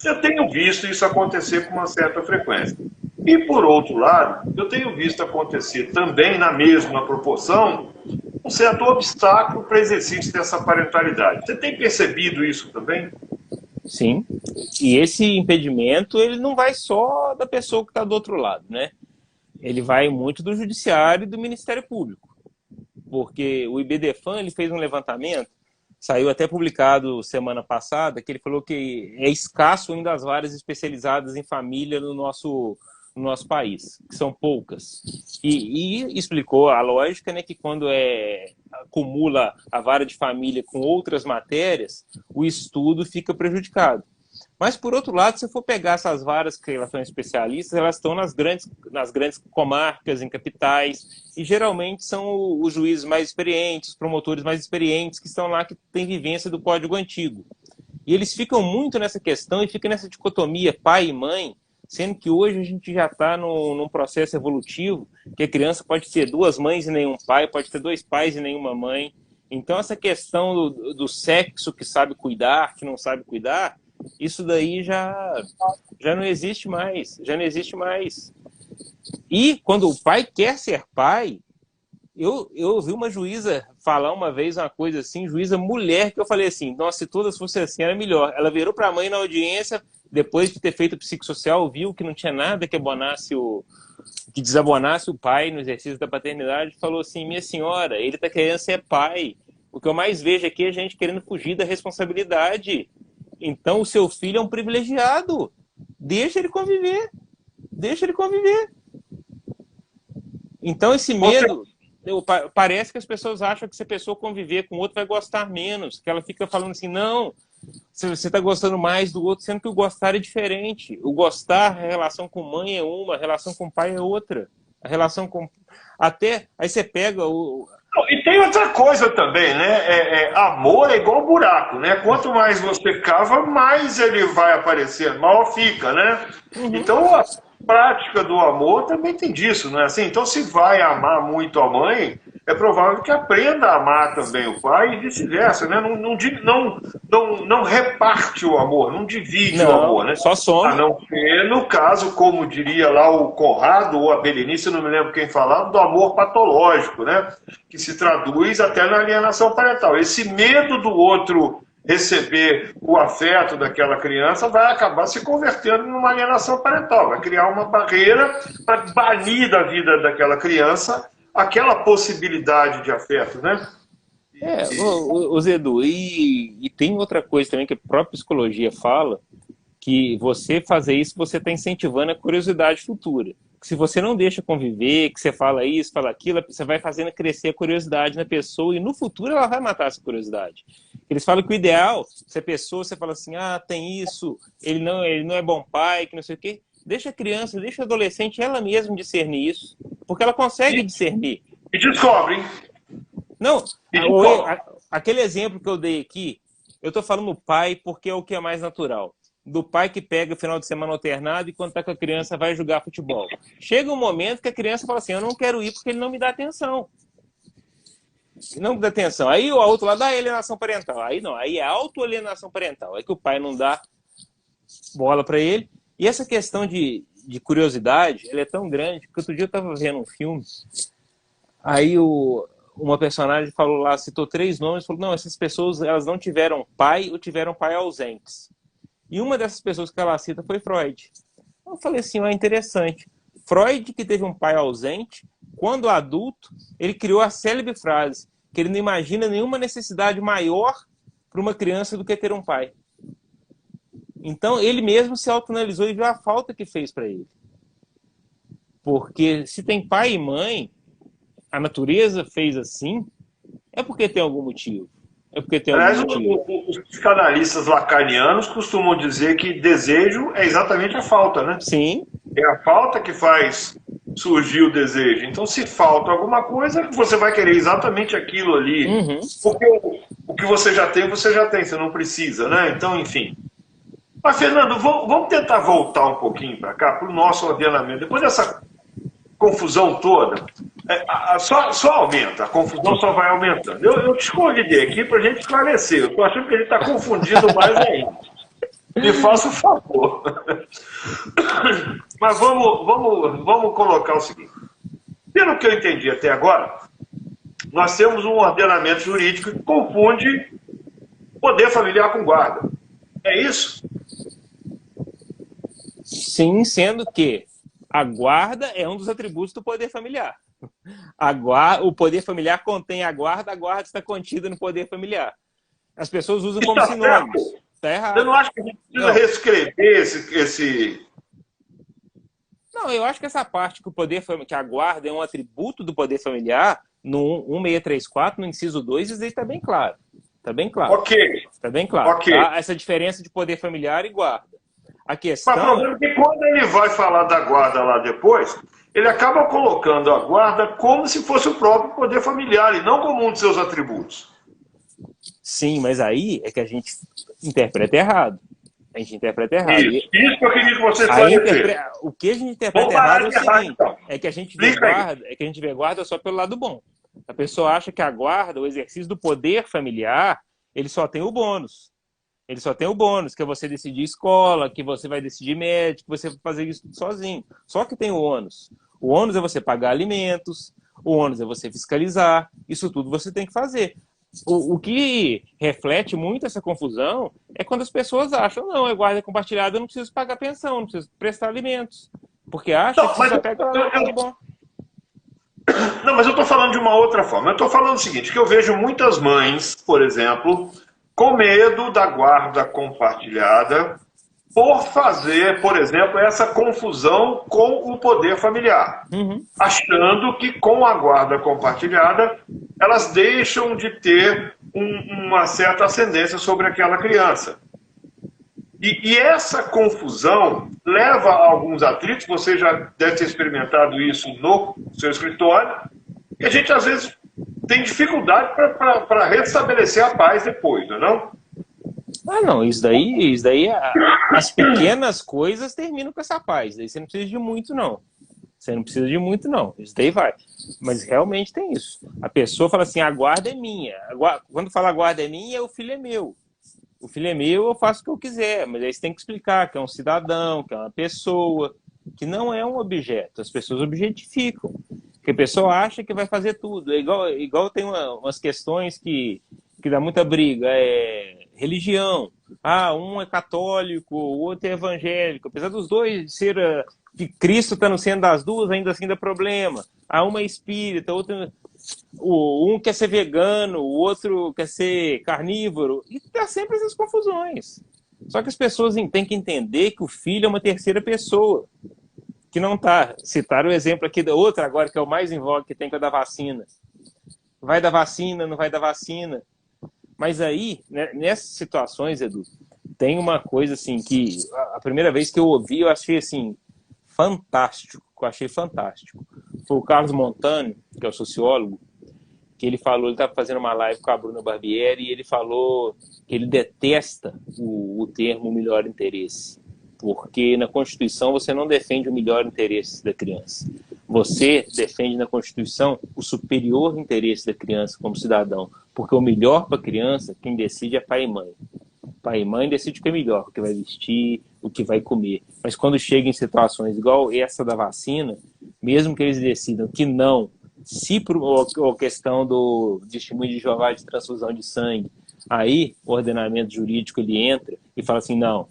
Eu tenho visto isso acontecer com uma certa frequência. E, por outro lado, eu tenho visto acontecer também, na mesma proporção, um certo obstáculo para o exercício dessa parentalidade. Você tem percebido isso também?
Sim. E esse impedimento, ele não vai só da pessoa que está do outro lado, né? Ele vai muito do Judiciário e do Ministério Público. Porque o IBDFAN ele fez um levantamento, saiu até publicado semana passada, que ele falou que é escasso ainda as varas especializadas em família no nosso país, que são poucas. E explicou a lógica, né, que quando acumula a vara de família com outras matérias, o estudo fica prejudicado. Mas, por outro lado, se for pegar essas varas que elas são especialistas, elas estão nas grandes comarcas, em capitais, e geralmente são os juízes mais experientes, os promotores mais experientes, que estão lá, que têm vivência do Código Antigo. E eles ficam muito nessa questão e ficam nessa dicotomia pai e mãe, sendo que hoje a gente já está num processo evolutivo, que a criança pode ter 2 mães e nenhum pai, pode ter 2 pais e nenhuma mãe. Então, essa questão do sexo que sabe cuidar, que não sabe cuidar, isso daí já não existe mais, E quando o pai quer ser pai, eu ouvi uma juíza falar uma vez uma coisa assim, juíza mulher, que eu falei assim, nossa, se todas fossem assim, era melhor. Ela virou para a mãe na audiência, depois de ter feito o psicossocial, viu que não tinha nada que desabonasse o pai no exercício da paternidade, falou assim, minha senhora, ele está querendo ser pai. O que eu mais vejo aqui é gente querendo fugir da responsabilidade. Então, o seu filho é um privilegiado. Deixa ele conviver. Então, esse medo... Parece que as pessoas acham que se a pessoa conviver com o outro vai gostar menos. Que ela fica falando assim, não, você está gostando mais do outro, sendo que o gostar é diferente. O gostar, a relação com mãe é uma, a relação com pai é outra. A relação com... Aí você pega
E tem outra coisa também, né? Amor é igual buraco, né? Quanto mais você cava, mais ele vai aparecer, maior fica, né? Então a prática do amor também tem disso, não é assim? Então se vai amar muito a mãe, é provável que aprenda a amar também o pai e vice-versa, né? Não reparte o amor, não divide o amor, né?
Só soma.
A não ser, no caso, como diria lá o Conrado ou a Berenice, não me lembro quem falava, do amor patológico, né? Que se traduz até na alienação parental. Esse medo do outro receber o afeto daquela criança vai acabar se convertendo numa alienação parental, vai criar uma barreira para banir da vida daquela criança aquela possibilidade de afeto, né?
O Zedu, e tem outra coisa também que a própria psicologia fala, que você fazer isso, você está incentivando a curiosidade futura. Se você não deixa conviver, que você fala isso, fala aquilo, você vai fazendo crescer a curiosidade na pessoa e no futuro ela vai matar essa curiosidade. Eles falam que o ideal, se a pessoa, você fala assim, tem isso, ele não é bom pai, que não sei o quê, deixa a criança, deixa a adolescente ela mesma discernir isso, porque ela consegue discernir.
E descobre, hein?
Não, aquele exemplo que eu dei aqui, eu estou falando pai porque é o que é mais natural. Do pai que pega o final de semana alternado e quando está com a criança vai jogar futebol. Chega um momento que a criança fala assim, eu não quero ir porque ele não me dá atenção. Não me dá atenção. Aí o outro lado dá alienação parental. Aí não, aí é autoalienação parental. Aí que o pai não dá bola para ele. E essa questão de curiosidade, ela é tão grande que outro dia eu estava vendo um filme, aí uma personagem falou lá, citou 3 nomes, falou, não, essas pessoas elas não tiveram pai ou tiveram pai ausentes. E uma dessas pessoas que ela cita foi Freud. Eu falei assim, interessante. Freud, que teve um pai ausente, quando adulto, ele criou a célebre frase que ele não imagina nenhuma necessidade maior para uma criança do que ter um pai. Então, ele mesmo se autoanalisou e viu a falta que fez para ele. Porque se tem pai e mãe, a natureza fez assim, é porque tem algum motivo. É porque tem algum motivo.
Os psicanalistas lacanianos costumam dizer que desejo é exatamente a falta, né?
Sim.
É a falta que faz surgir o desejo. Então, se falta alguma coisa, você vai querer exatamente aquilo ali.
Uhum.
Porque o que você já tem, você não precisa, né? Então, enfim. Mas, Fernando, vamos tentar voltar um pouquinho para cá, para o nosso ordenamento. Depois dessa confusão toda, só aumenta, a confusão só vai aumentando. Eu te convidei aqui para a gente esclarecer. Eu estou achando que a gente está confundindo mais ainda. Me faça o favor. Mas vamos colocar o seguinte. Pelo que eu entendi até agora, nós temos um ordenamento jurídico que confunde poder familiar com guarda. É isso?
Sim, sendo que a guarda é um dos atributos do poder familiar. O poder familiar contém a guarda está contida no poder familiar. As pessoas usam como sinônimos. Está errado.
Eu não acho que a gente precisa reescrever esse...
Não, eu acho que essa parte que a guarda é um atributo do poder familiar, no 1634, no inciso 2, isso aí está bem claro. Está bem claro.
Ok.
Está bem claro.
Okay.
Tá? Essa diferença de poder familiar e guarda. A questão...
Mas o problema é que quando ele vai falar da guarda lá depois, ele acaba colocando a guarda como se fosse o próprio poder familiar e não como um de seus atributos.
Sim, mas aí é que a gente interpreta errado. A gente interpreta errado.
Isso que eu queria que você esclarecesse.
O que a gente interpreta errado é o seguinte, é que a gente vê guarda só pelo lado bom. A pessoa acha que a guarda, o exercício do poder familiar, ele só tem o bônus. Ele só tem o bônus, que é você decidir escola, que você vai decidir médico, que você vai fazer isso tudo sozinho. Só que tem o ônus. O ônus é você pagar alimentos, o ônus é você fiscalizar, isso tudo você tem que fazer. O que reflete muito essa confusão é quando as pessoas acham, não, é guarda compartilhada, eu não preciso pagar pensão, não preciso prestar alimentos. Porque acha que você já pega tudo bom.
Não, mas eu estou falando de uma outra forma. Eu estou falando o seguinte, que eu vejo muitas mães, por exemplo, com medo da guarda compartilhada por fazer, por exemplo, essa confusão com o poder familiar. Achando que com a guarda compartilhada elas deixam de ter uma certa ascendência sobre aquela criança. E essa confusão leva a alguns atritos, você já deve ter experimentado isso no seu escritório, e a gente às vezes tem dificuldade para restabelecer a paz depois, não é não?
Não, isso daí as pequenas coisas terminam com essa paz, daí você não precisa de muito não. Você não precisa de muito não, isso daí vai. Mas realmente tem isso. A pessoa fala assim, a guarda é minha. Quando fala a guarda é minha, o filho é meu. O filho é meu, eu faço o que eu quiser, mas aí você tem que explicar que é um cidadão, que é uma pessoa, que não é um objeto. As pessoas objetificam. Porque a pessoa acha que vai fazer tudo. É igual tem umas questões que dá muita briga. Religião. Um é católico, o outro é evangélico. Apesar dos dois ser que Cristo está no centro das duas, ainda assim dá problema. Uma é espírita, outra... Um quer ser vegano, o outro quer ser carnívoro. E tá sempre essas confusões. Só que as pessoas têm que entender que o filho é uma terceira pessoa. Que não tá. Citaram o exemplo aqui da outra, agora que é o mais em voga, que tem que é da vacina. Vai dar vacina, não vai dar vacina. Mas aí, né, nessas situações, Edu, tem uma coisa assim que a primeira vez que eu ouvi, eu achei assim, fantástico. Eu achei fantástico. Foi o Carlos Montano, que é o sociólogo, que ele falou, ele estava fazendo uma live com a Bruna Barbieri, e ele falou que ele detesta o termo melhor interesse, porque na Constituição você não defende o melhor interesse da criança. Você defende na Constituição o superior interesse da criança como cidadão, porque o melhor para a criança, quem decide é pai e mãe. Pai e mãe decidem o que é melhor, o que vai vestir, o que vai comer. Mas quando chega em situações igual essa da vacina, mesmo que eles decidam que não, se por a questão do testemunho de Jeová de transfusão de sangue, aí o ordenamento jurídico ele entra e fala assim, não,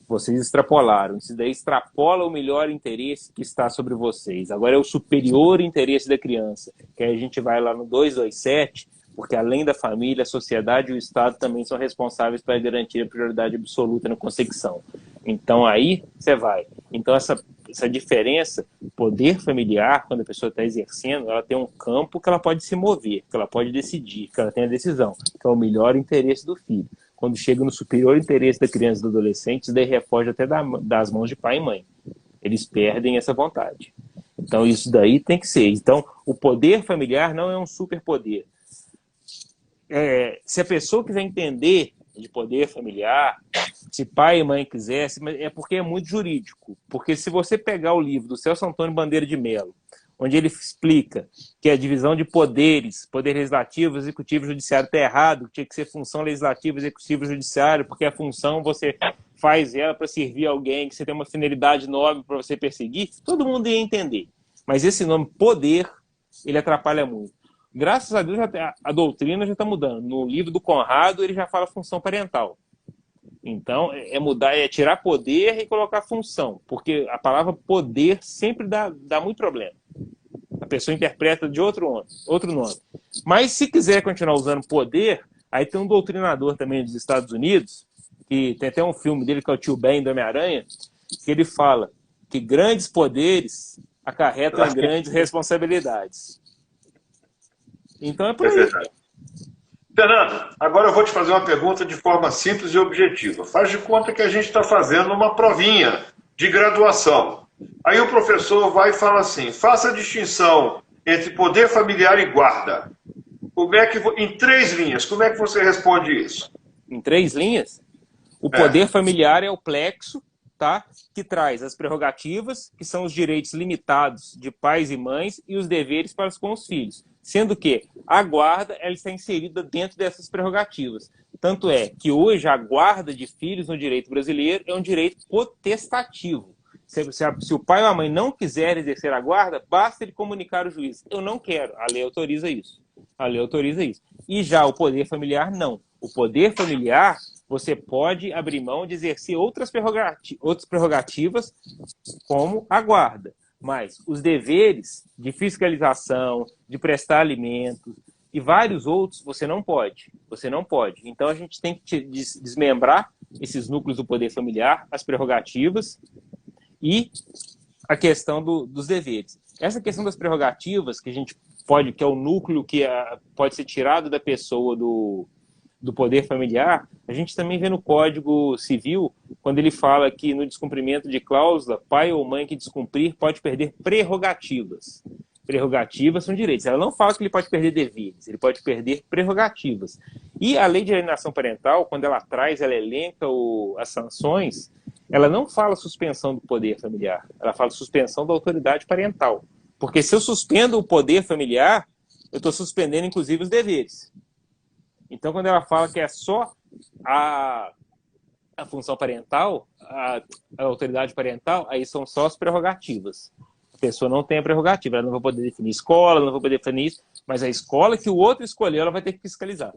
vocês extrapolaram, isso daí extrapola o melhor interesse que está sobre vocês. Agora é o superior interesse da criança, que aí a gente vai lá no 227, porque além da família, a sociedade e o Estado também são responsáveis para garantir a prioridade absoluta na concepção. Então aí você vai. Então essa diferença, poder familiar, quando a pessoa está exercendo, ela tem um campo que ela pode se mover, que ela pode decidir, que ela tem a decisão, que é o melhor interesse do filho. Quando chega no superior interesse da criança e do adolescente, isso daí refoge até das mãos de pai e mãe. Eles perdem essa vontade. Então isso daí tem que ser. Então o poder familiar não é um superpoder. Se a pessoa quiser entender de poder familiar, se pai e mãe quisessem, é porque é muito jurídico. Porque se você pegar o livro do Celso Antônio Bandeira de Mello, onde ele explica que a divisão de poderes, poder legislativo, executivo e judiciário está errado, tinha que ser função legislativa, executiva e judiciário, porque a função você faz ela para servir alguém, que você tem uma finalidade nobre para você perseguir, todo mundo ia entender. Mas esse nome poder, ele atrapalha muito. Graças a Deus, a doutrina já está mudando. No livro do Conrado, ele já fala função parental. Então, é mudar, é tirar poder e colocar função. Porque a palavra poder sempre dá muito problema. A pessoa interpreta de outro nome. Mas, se quiser continuar usando poder, aí tem um doutrinador também dos Estados Unidos, que tem até um filme dele, que é o Tio Ben do Homem-Aranha, que ele fala que grandes poderes acarretam em grandes responsabilidades. Então é por aí.
Fernando, agora eu vou te fazer uma pergunta de forma simples e objetiva. Faz de conta que a gente está fazendo uma provinha de graduação. Aí o professor vai e fala assim, faça a distinção entre poder familiar e guarda. Em 3 linhas, como é que você responde isso?
Em 3 linhas? O poder familiar é o plexo, tá? Que traz as prerrogativas, que são os direitos limitados de pais e mães, e os deveres para com os filhos. Sendo que a guarda ela está inserida dentro dessas prerrogativas. Tanto é que hoje a guarda de filhos no direito brasileiro é um direito potestativo. Se o pai ou a mãe não quiser exercer a guarda, basta ele comunicar ao juiz. Eu não quero. A lei autoriza isso. A lei autoriza isso. E já o poder familiar, não. O poder familiar, você pode abrir mão de exercer outras prerrogativas, como a guarda. Mas os deveres de fiscalização, de prestar alimentos e vários outros, você não pode. Você não pode. Então a gente tem que desmembrar esses núcleos do poder familiar, as prerrogativas e a questão dos deveres. Essa questão das prerrogativas, que a gente pode, que é o núcleo que pode ser tirado da pessoa do poder familiar, a gente também vê no Código Civil, quando ele fala que no descumprimento de cláusula, pai ou mãe que descumprir pode perder prerrogativas. Prerrogativas são direitos. Ela não fala que ele pode perder deveres, ele pode perder prerrogativas. E a lei de alienação parental, quando ela traz, ela elenca as sanções, ela não fala suspensão do poder familiar, ela fala suspensão da autoridade parental. Porque se eu suspendo o poder familiar, eu estou suspendendo, inclusive, os deveres. Então, quando ela fala que é só a função parental, a autoridade parental, aí são só as prerrogativas. A pessoa não tem a prerrogativa, ela não vai poder definir escola, não vai poder definir isso, mas a escola que o outro escolheu, ela vai ter que fiscalizar.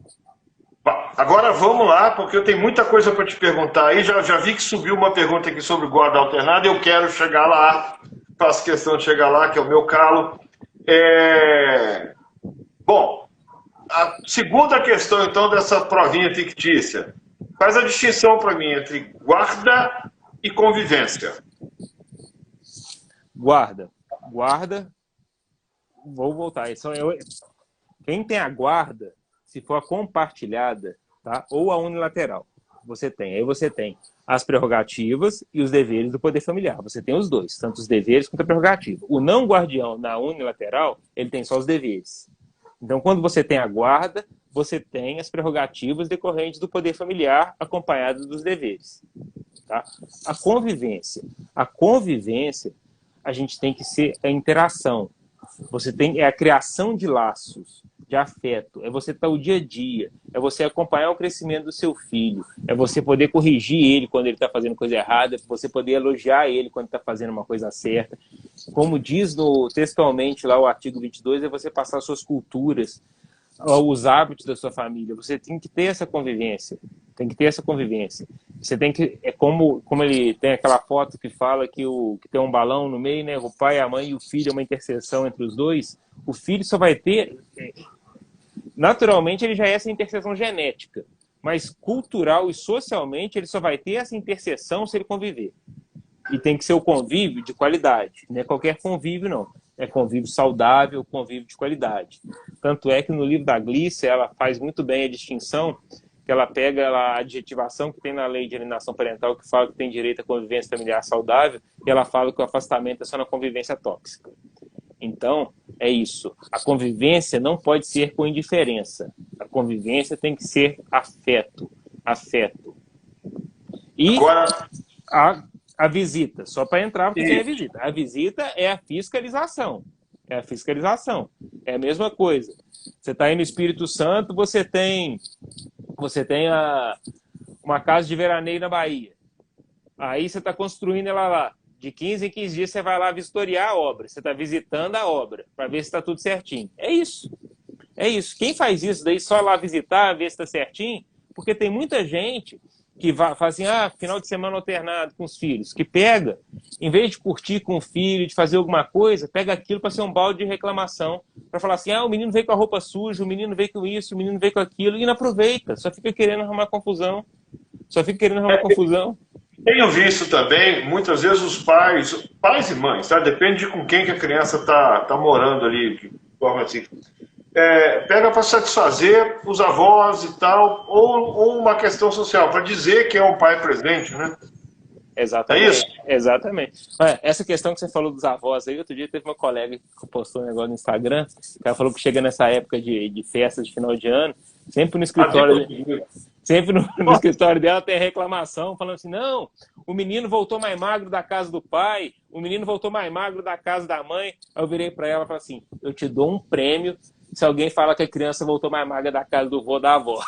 Agora vamos lá, porque eu tenho muita coisa para te perguntar aí. Já vi que subiu uma pergunta aqui sobre guarda alternada, eu quero chegar lá, faço questão de chegar lá, que é o meu calo. Bom, a segunda questão, então, dessa provinha fictícia. Faz a distinção para mim entre guarda e convivência.
Guarda. Vou voltar. Quem tem a guarda, se for a compartilhada, tá? Ou a unilateral, aí você tem as prerrogativas e os deveres do poder familiar. Você tem os dois, tanto os deveres quanto a prerrogativa. O não guardião na unilateral, ele tem só os deveres. Então, quando você tem a guarda, você tem as prerrogativas decorrentes do poder familiar acompanhadas dos deveres. Tá? A convivência, a gente tem que ser a interação. É a criação de laços, de afeto, é você estar o dia a dia, é você acompanhar o crescimento do seu filho, é você poder corrigir ele quando ele está fazendo coisa errada, é você poder elogiar ele quando está fazendo uma coisa certa. Como diz textualmente lá o artigo 22, é você passar suas culturas, os hábitos da sua família. Você tem que ter essa convivência. Você tem que, como ele tem aquela foto que fala que tem um balão no meio, né? O pai, a mãe e o filho é uma interseção entre os dois. O filho só vai ter, naturalmente ele já é essa interseção genética, mas cultural e socialmente ele só vai ter essa interseção se ele conviver. E tem que ser o convívio de qualidade, não é qualquer convívio não. É convívio saudável, convívio de qualidade. Tanto é que no livro da Glícia, ela faz muito bem a distinção, que ela pega a adjetivação que tem na lei de alienação parental, que fala que tem direito à convivência familiar saudável, e ela fala que o afastamento é só na convivência tóxica. Então, é isso. A convivência não pode ser com indiferença. A convivência tem que ser afeto. E a visita, só para entrar, porque tem a visita. A visita é a fiscalização. É a mesma coisa. Você está aí no Espírito Santo, você tem uma casa de veraneio na Bahia. Aí você está construindo ela lá. De 15 em 15 dias você vai lá vistoriar a obra. Você está visitando a obra para ver se está tudo certinho. É isso. Quem faz isso daí só lá visitar, ver se está certinho? Porque tem muita gente que faz assim, final de semana alternado com os filhos, que pega, em vez de curtir com o filho, de fazer alguma coisa, pega aquilo para ser um balde de reclamação, para falar assim, o menino veio com a roupa suja, o menino veio com isso, o menino veio com aquilo, e não aproveita, só fica querendo arrumar confusão.
Tenho visto também, muitas vezes os pais e mães, tá? Depende de com quem que a criança tá morando ali, de forma assim, pega para satisfazer os avós e tal, ou uma questão social, para dizer que é um pai presente, né?
Exatamente.
É isso?
Exatamente. Essa questão que você falou dos avós aí, outro dia teve uma colega que postou um negócio no Instagram, que ela falou que chega nessa época de festa de final de ano, sempre no escritório... Sempre no escritório dela tem reclamação, falando assim, não, o menino voltou mais magro da casa do pai, o menino voltou mais magro da casa da mãe. Aí eu virei para ela e falei assim, eu te dou um prêmio se alguém fala que a criança voltou mais magra da casa do vô ou da avó.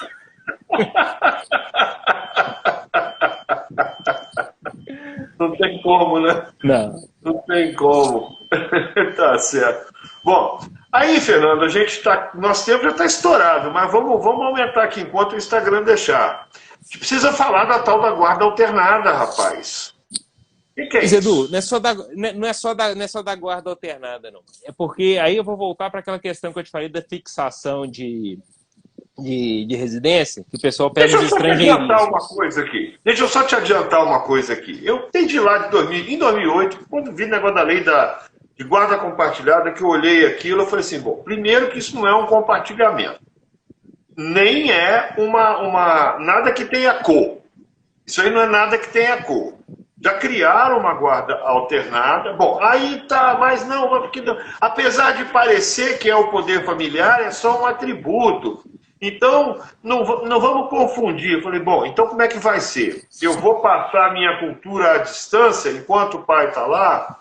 Não tem como, né? Não tem como. Tá certo. Bom, aí, Fernando, nosso tempo já está estourado, mas vamos aumentar aqui enquanto o Instagram deixar. A gente precisa falar da tal da guarda alternada, rapaz. O que é isso?
Edu, não é só da guarda alternada, não. É porque aí eu vou voltar para aquela questão que eu te falei da fixação de residência, que o pessoal pega os estrangeiros.
Deixa eu só te adiantar uma coisa aqui. Eu desde lá em 2008, quando vi o negócio da lei de guarda compartilhada, que eu olhei aquilo, eu falei assim, bom, primeiro que isso não é um compartilhamento, nem é nada que tenha cor. Isso aí não é nada que tenha cor. Já criaram uma guarda alternada. Bom, aí tá, mas não, porque apesar de parecer que é o poder familiar, é só um atributo. Então, não vamos confundir. Eu falei, bom, então como é que vai ser? Eu vou passar a minha cultura à distância, enquanto o pai está lá?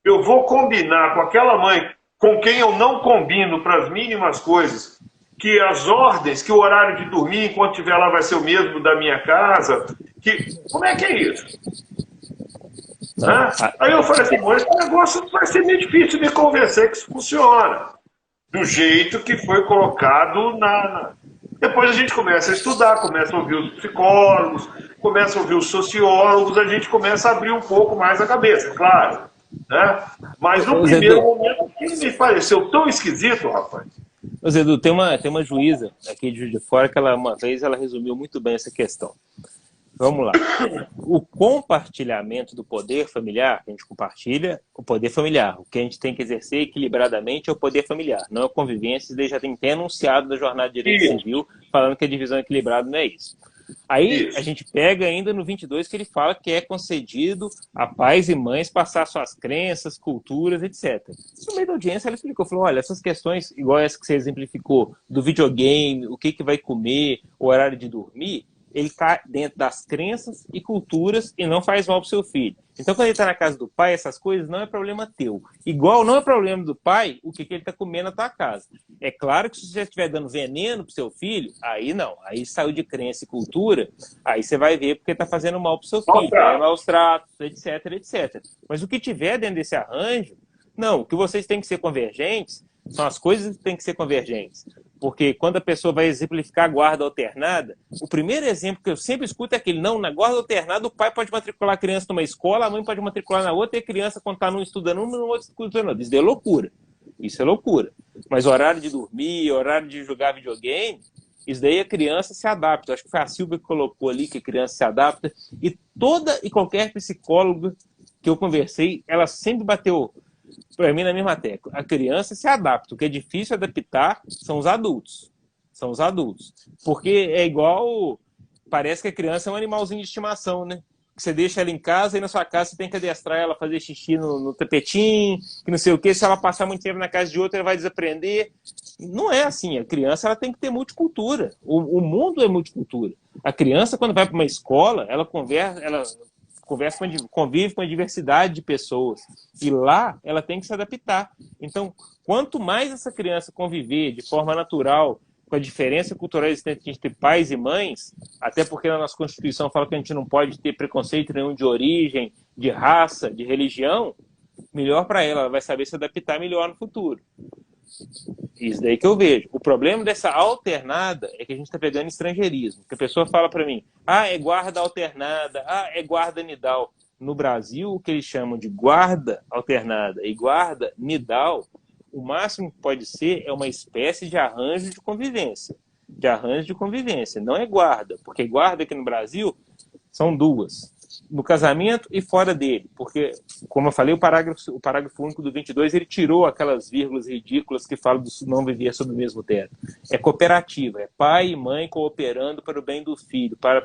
Eu vou combinar com aquela mãe com quem eu não combino para as mínimas coisas, que as ordens, que o horário de dormir enquanto estiver lá vai ser o mesmo da minha casa. Como é que é isso? Aí eu falei assim, bom, esse negócio vai ser meio difícil de convencer que isso funciona. Do jeito que foi colocado Depois a gente começa a estudar, começa a ouvir os psicólogos, começa a ouvir os sociólogos, a gente começa a abrir um pouco mais a cabeça, claro. Né? Mas no primeiro momento, ele me pareceu tão esquisito, rapaz.
Mas, Edu, tem uma juíza aqui de Juiz de Fora que uma vez ela resumiu muito bem essa questão. Vamos lá. O compartilhamento do poder familiar, a gente compartilha o poder familiar. O que a gente tem que exercer equilibradamente é o poder familiar, não é a convivência. Isso daí já tem até anunciado da Jornada de Direito Civil, falando que a divisão equilibrada não é isso. Aí a gente pega ainda no 22 que ele fala que é concedido a pais e mães passar suas crenças, culturas, etc. No meio da audiência ela explicou, falou, olha, essas questões, igual essa que você exemplificou, do videogame, o que vai comer, o horário de dormir, ele está dentro das crenças e culturas e não faz mal para o seu filho. Então, quando ele está na casa do pai, essas coisas não é problema teu. Igual não é problema do pai o que ele está comendo na tua casa. É claro que se você estiver dando veneno para o seu filho, aí não. Aí saiu de crença e cultura, aí você vai ver porque está fazendo mal para o seu filho. É maus tratos, etc, etc. Mas o que tiver dentro desse arranjo, não. O que vocês têm que ser convergentes são as coisas que têm que ser convergentes. Porque quando a pessoa vai exemplificar a guarda alternada, o primeiro exemplo que eu sempre escuto é aquele, não, na guarda alternada o pai pode matricular a criança numa escola, a mãe pode matricular na outra, e a criança, quando está num estudando um, no outro estudando outro. Isso é loucura. Isso é loucura. Mas horário de dormir, horário de jogar videogame, isso daí a criança se adapta. Acho que foi a Silvia que colocou ali que a criança se adapta. E toda e qualquer psicóloga que eu conversei, ela sempre bateu para mim na mesma tecla. A criança se adapta. O que é difícil adaptar são os adultos. São os adultos. Porque é igual... Parece que a criança é um animalzinho de estimação, né? Você deixa ela em casa e na sua casa você tem que adestrar ela a fazer xixi no tapetinho, que não sei o quê. Se ela passar muito tempo na casa de outra, ela vai desaprender. Não é assim. A criança ela tem que ter multicultura. O mundo é multicultura. A criança, quando vai para uma escola, ela convive com a diversidade de pessoas. E lá ela tem que se adaptar. Então, quanto mais essa criança conviver de forma natural com a diferença cultural existente entre pais e mães, até porque na nossa Constituição fala que a gente não pode ter preconceito nenhum de origem, de raça, de religião, melhor para ela. Ela vai saber se adaptar melhor no futuro. Isso daí que eu vejo. O problema dessa alternada é que a gente está pegando estrangeirismo. Que a pessoa fala para mim, é guarda alternada, é guarda nidal. No Brasil, o que eles chamam de guarda alternada e guarda nidal, o máximo que pode ser é uma espécie de arranjo de convivência. De arranjo de convivência. Não é guarda, porque guarda aqui no Brasil são duas. No casamento e fora dele, porque, como eu falei, o parágrafo único do 22, ele tirou aquelas vírgulas ridículas que falam do não viver sob o mesmo teto. É cooperativa, é pai e mãe cooperando para o bem do filho, para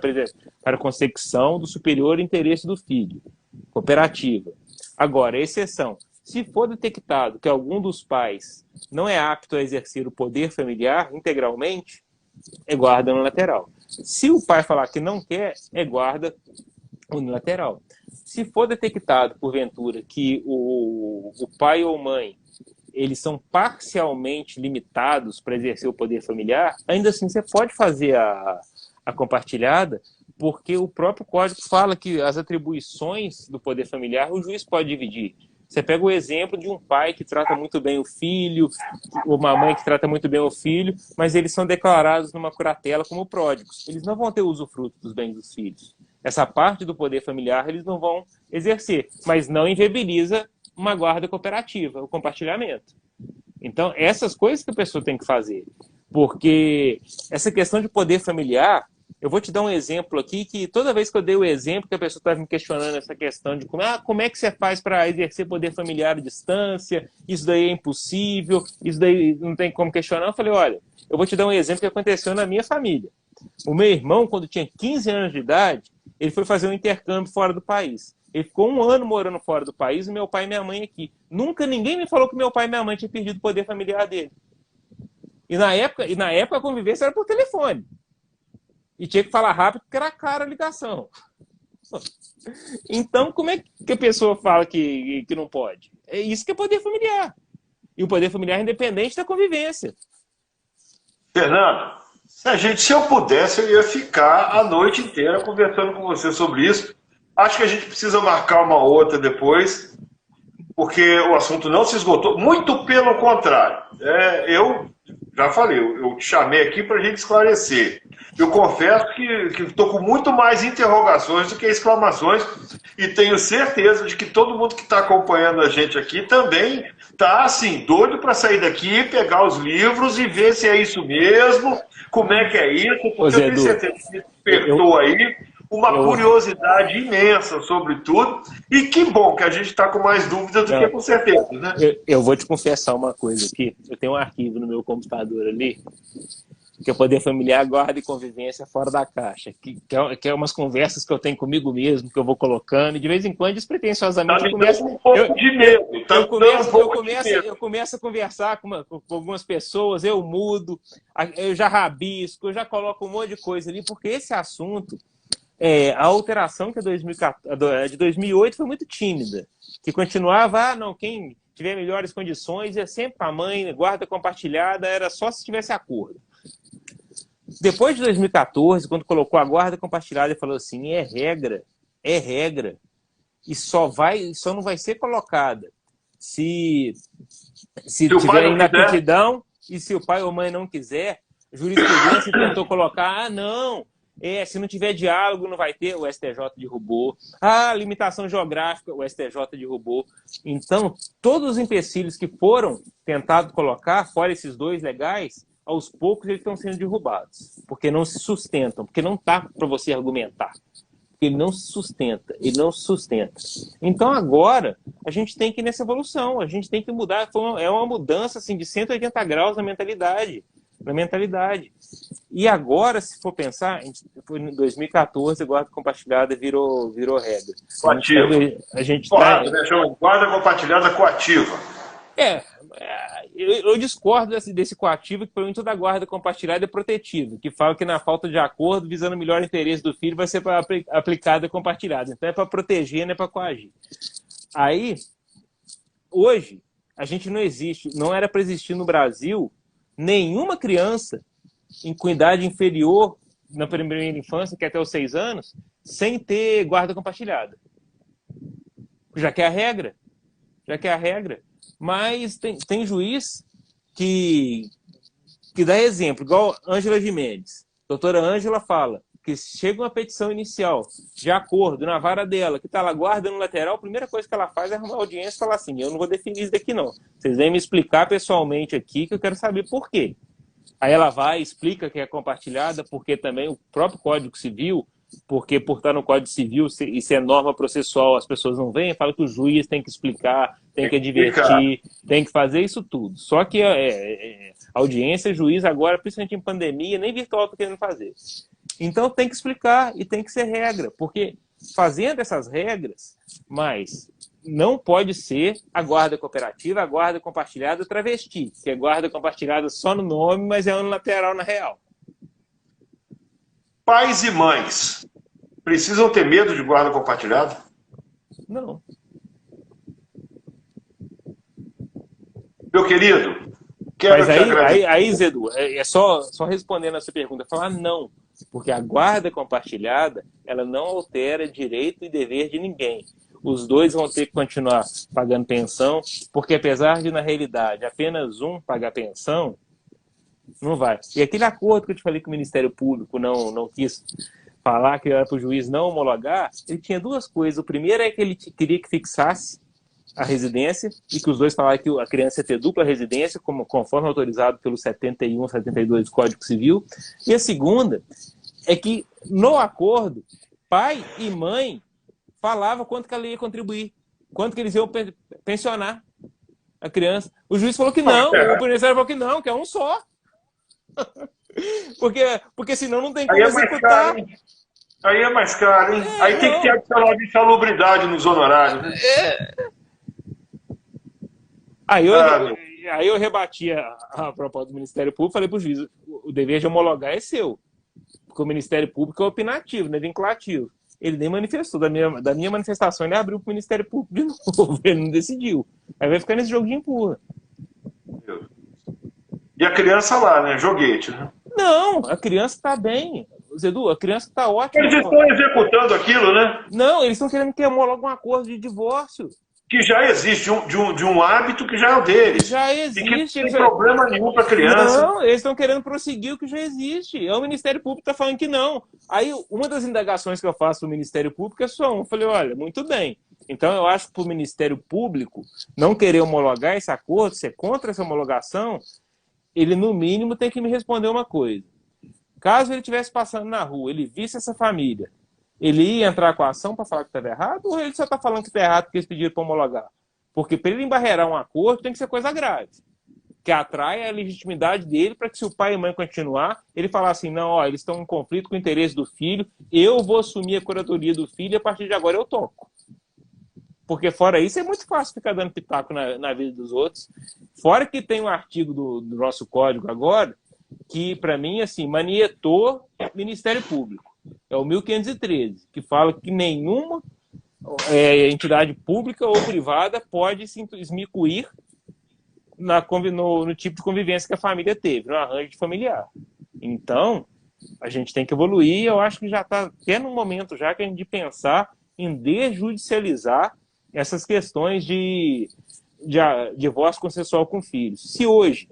a consecução do superior interesse do filho. Cooperativa. Agora, exceção. Se for detectado que algum dos pais não é apto a exercer o poder familiar integralmente, é guarda unilateral. Se o pai falar que não quer, é guarda unilateral. Se for detectado, porventura, que o pai ou mãe eles são parcialmente limitados para exercer o poder familiar, ainda assim você pode fazer a compartilhada, porque o próprio Código fala que as atribuições do poder familiar o juiz pode dividir. Você pega o exemplo de um pai que trata muito bem o filho, ou uma mãe que trata muito bem o filho, mas eles são declarados numa curatela como pródigos. Eles não vão ter usufruto dos bens dos filhos. Essa parte do poder familiar eles não vão exercer, mas não inviabiliza uma guarda cooperativa, o compartilhamento. Então, essas coisas que a pessoa tem que fazer. Porque essa questão de poder familiar, eu vou te dar um exemplo aqui, que toda vez que eu dei o exemplo, que a pessoa estava me questionando essa questão de como é que você faz para exercer poder familiar à distância, isso daí é impossível, isso daí não tem como questionar. Eu falei, olha, eu vou te dar um exemplo que aconteceu na minha família. O meu irmão, quando tinha 15 anos de idade, ele foi fazer um intercâmbio fora do país. Ele ficou 1 ano morando fora do país, e meu pai e minha mãe aqui. Nunca ninguém me falou que meu pai e minha mãe tinham perdido o poder familiar dele. E na época a convivência era por telefone. E tinha que falar rápido porque era cara a ligação. Então, como é que a pessoa fala que não pode? É isso que é poder familiar. E o poder familiar é independente da convivência.
Fernando, se eu pudesse, eu ia ficar a noite inteira conversando com você sobre isso. Acho que a gente precisa marcar uma outra depois, porque o assunto não se esgotou. Muito pelo contrário. Eu já falei, eu te chamei aqui para a gente esclarecer. Eu confesso que estou com muito mais interrogações do que exclamações e tenho certeza de que todo mundo que está acompanhando a gente aqui também está assim, doido para sair daqui, pegar os livros e ver se é isso mesmo, como é que é isso, porque eu tenho certeza que despertou aí uma curiosidade imensa sobre tudo, e que bom que a gente está com mais dúvidas do que com certeza, né?
Eu vou te confessar uma coisa aqui, eu tenho um arquivo no meu computador ali, que é Poder Familiar, Guarda e Convivência Fora da Caixa, que é umas conversas que eu tenho comigo mesmo, que eu vou colocando, e de vez em quando, despretensiosamente,
eu começo um pouco de medo.
Eu começo a conversar com algumas pessoas, eu mudo, eu já rabisco, eu já coloco um monte de coisa ali, porque esse assunto, a alteração que é de 2008 foi muito tímida, que continuava, quem tiver melhores condições, é sempre a mãe, guarda compartilhada, era só se tivesse acordo. Depois de 2014, quando colocou a guarda compartilhada, ele falou assim, é regra, e só não vai ser colocada se tiver inaptidão e se o pai ou mãe não quiser. A jurisprudência tentou colocar, se não tiver diálogo, não vai ter, o STJ derrubou. Limitação geográfica, o STJ derrubou. Então, todos os empecilhos que foram tentados colocar, fora esses dois legais, aos poucos eles estão sendo derrubados, porque não se sustentam, porque não está para você argumentar. Ele não se sustenta, Então agora a gente tem que ir nessa evolução, a gente tem que mudar, é uma mudança assim, de 180 graus na mentalidade. E agora, se for pensar, foi em 2014, a guarda compartilhada virou regra.
Coativa.
A gente
chama guarda compartilhada coativa.
Eu discordo desse coativo, que para mim toda guarda compartilhada é protetiva, que fala que na falta de acordo, visando o melhor interesse do filho, vai ser aplicada compartilhada. Então é para proteger, não é para coagir. Aí, hoje, a gente não era para existir no Brasil nenhuma criança com idade inferior na primeira infância, que é até os 6 anos, sem ter guarda compartilhada. Já que é a regra. Mas tem juiz que dá exemplo, igual Ângela Gimenez. Doutora Ângela fala que chega uma petição inicial de acordo na vara dela, que está lá guarda no lateral, a primeira coisa que ela faz é arrumar audiência e falar assim, eu não vou definir isso daqui não. Vocês vêm me explicar pessoalmente aqui que eu quero saber por quê. Aí ela vai, explica que é compartilhada, porque também o próprio Código Civil, porque por estar no Código Civil e ser norma processual, as pessoas não vêm, fala que o juiz tem que explicar, tem que advertir, tem que fazer isso tudo. Só que audiência, juiz agora, principalmente em pandemia, nem virtual está querendo fazer. Então tem que explicar e tem que ser regra, porque fazendo essas regras, mas não pode ser a guarda cooperativa, a guarda compartilhada travesti, que é guarda compartilhada só no nome, mas é unilateral na real.
Pais e mães precisam ter medo de guarda compartilhada?
Não.
Meu querido, quero te agradecer.
Aí, Zedu, só respondendo essa pergunta, falar não, porque a guarda compartilhada, ela não altera direito e dever de ninguém. Os dois vão ter que continuar pagando pensão, porque apesar de, na realidade, apenas um pagar pensão, não vai. E aquele acordo que eu te falei que o Ministério Público não quis falar, que era para o juiz não homologar, ele tinha duas coisas. O primeiro é que ele queria que fixasse a residência e que os dois falaram que a criança ia ter dupla residência, conforme autorizado pelo 71, 72 do Código Civil. E a segunda é que, no acordo, pai e mãe falavam quanto que ela ia contribuir, quanto que eles iam pensionar a criança. O juiz falou que não, o Ministério falou que não, que é um só. Porque senão não tem como executar.
Aí é mais caro, hein? Aí tem que ter aquela insalubridade nos honorários. Aí eu rebati a proposta do Ministério Público, falei para o juiz, o dever de homologar é seu. Porque o Ministério Público é opinativo, não é vinculativo. Ele nem manifestou. Da minha manifestação, ele abriu para o Ministério Público de novo. Ele não decidiu. Aí vai ficar nesse jogo de empurra. E a criança lá, né? Joguete, né?
Não, a criança está bem. Zedu, a criança está ótima.
Eles estão executando aquilo, né?
Não, eles estão querendo que homologue um acordo de divórcio.
que já existe, de um hábito que já é o deles.
Já existe.
E que não tem problema nenhum para a criança.
Não, eles estão querendo prosseguir o que já existe. O Ministério Público está falando que não. Aí, uma das indagações que eu faço para o Ministério Público é só uma. Eu falei, olha, muito bem. Então, eu acho que para o Ministério Público não querer homologar esse acordo, ser contra essa homologação, ele, no mínimo, tem que me responder uma coisa. Caso ele estivesse passando na rua, ele visse essa família, ele ia entrar com a ação para falar que estava errado, ou ele só está falando que está errado porque eles pediram para homologar? Porque para ele embarrear um acordo tem que ser coisa grave, que atrai a legitimidade dele para que, se o pai e a mãe continuar, ele falar assim, não, ó, eles estão em conflito com o interesse do filho, eu vou assumir a curadoria do filho e a partir de agora eu toco. Porque fora isso é muito fácil ficar dando pitaco na vida dos outros. Fora que tem um artigo do nosso código agora, que para mim, assim, manietou o Ministério Público. É o 1513, que fala que nenhuma entidade pública ou privada pode se esmicuir no tipo de convivência que a família teve, no arranjo familiar. Então, a gente tem que evoluir. Eu acho que já está até no momento já que a gente de pensar em desjudicializar essas questões de divórcio consensual com filhos. Se hoje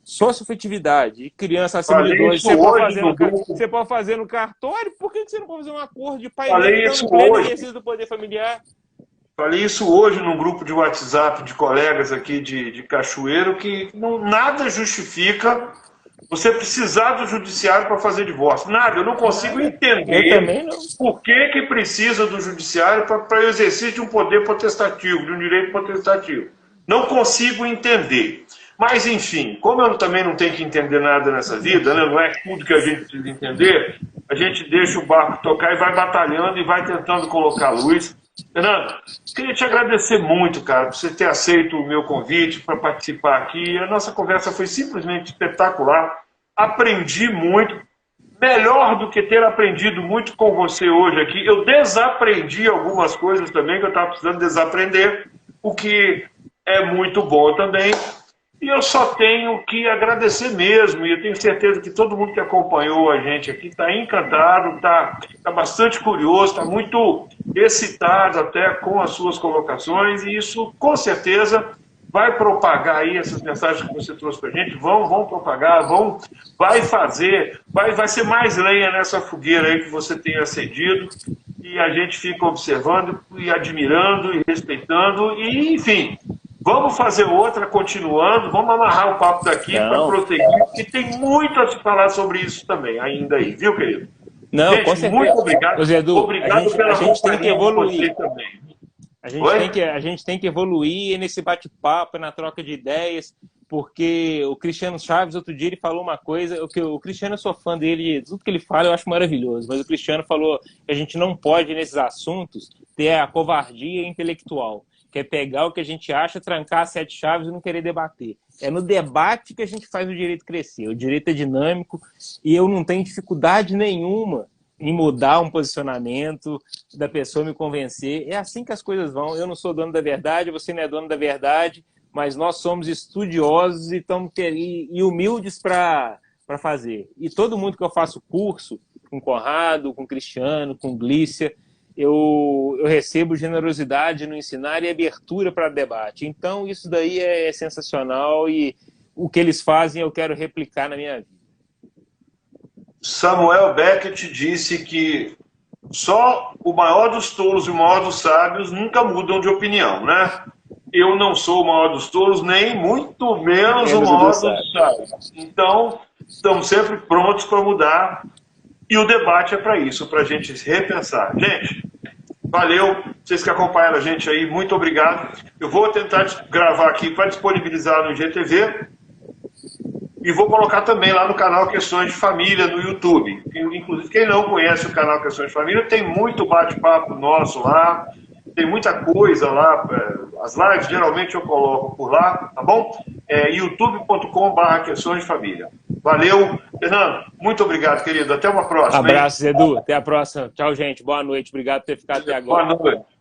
socioafetividade, criança acima de 2, você pode fazer no cartório, por que você não pode fazer um acordo de pai e mãe no pleno exercício do poder familiar?
Falei isso hoje num grupo de WhatsApp de colegas aqui de Cachoeiro, que nada justifica você precisar do judiciário para fazer divórcio. Nada, eu não consigo entender por que precisa do judiciário para o exercício de um poder potestativo, de um direito potestativo. Não consigo entender. Mas, enfim, como eu também não tenho que entender nada nessa vida, né? Não é tudo que a gente precisa entender, a gente deixa o barco tocar e vai batalhando e vai tentando colocar luz. Fernando, queria te agradecer muito, cara, por você ter aceito o meu convite para participar aqui. A nossa conversa foi simplesmente espetacular. Aprendi muito, melhor do que ter aprendido muito com você hoje aqui. Eu desaprendi algumas coisas também que eu estava precisando desaprender, o que é muito bom também. E eu só tenho que agradecer mesmo, e eu tenho certeza que todo mundo que acompanhou a gente aqui está encantado, está bastante curioso, está muito excitado até com as suas colocações, e isso com certeza vai propagar aí essas mensagens que você trouxe para a gente, vão propagar, vai ser mais lenha nessa fogueira aí que você tem acendido, e a gente fica observando e admirando e respeitando, e enfim... Vamos fazer outra, continuando, vamos amarrar o papo daqui para prosseguir, porque tem muito a se falar sobre isso também, ainda aí, viu, querido?
Não,
gente,
com certeza.
Muito obrigado.
José Edu,
obrigado pela
gente tem que evoluir
também.
A gente tem que evoluir nesse bate-papo, na troca de ideias, porque o Cristiano Chaves, outro dia, ele falou uma coisa, o Cristiano, eu sou fã dele, tudo que ele fala eu acho maravilhoso, mas o Cristiano falou que a gente não pode, nesses assuntos, ter a covardia intelectual. Que é pegar o que a gente acha, trancar as 7 chaves e não querer debater. É no debate que a gente faz o direito crescer. O direito é dinâmico e eu não tenho dificuldade nenhuma em mudar um posicionamento, da pessoa me convencer. É assim que as coisas vão. Eu não sou dono da verdade, você não é dono da verdade, mas nós somos estudiosos e humildes para fazer. E todo mundo que eu faço curso, com Conrado, com Cristiano, com Glícia, eu recebo generosidade no ensinar e abertura para debate. Então, isso daí é sensacional e o que eles fazem eu quero replicar na minha vida.
Samuel Beckett disse que só o maior dos tolos e o maior dos sábios nunca mudam de opinião, né? Eu não sou o maior dos tolos, nem muito menos o maior dos sábios. Então, estamos sempre prontos para mudar. E o debate é para isso, para a gente repensar. Gente, valeu. Vocês que acompanharam a gente aí, muito obrigado. Eu vou tentar gravar aqui para disponibilizar no IGTV e vou colocar também lá no canal Questões de Família, no YouTube. Inclusive, quem não conhece o canal Questões de Família, tem muito bate-papo nosso lá, tem muita coisa lá. As lives, geralmente, eu coloco por lá, tá bom? youtube.com/Questões de Família. Valeu. Fernando, muito obrigado, querido. Até uma próxima.
Abraços, Edu. Até a próxima. Tchau, gente. Boa noite. Obrigado por ter ficado até agora.
Boa noite.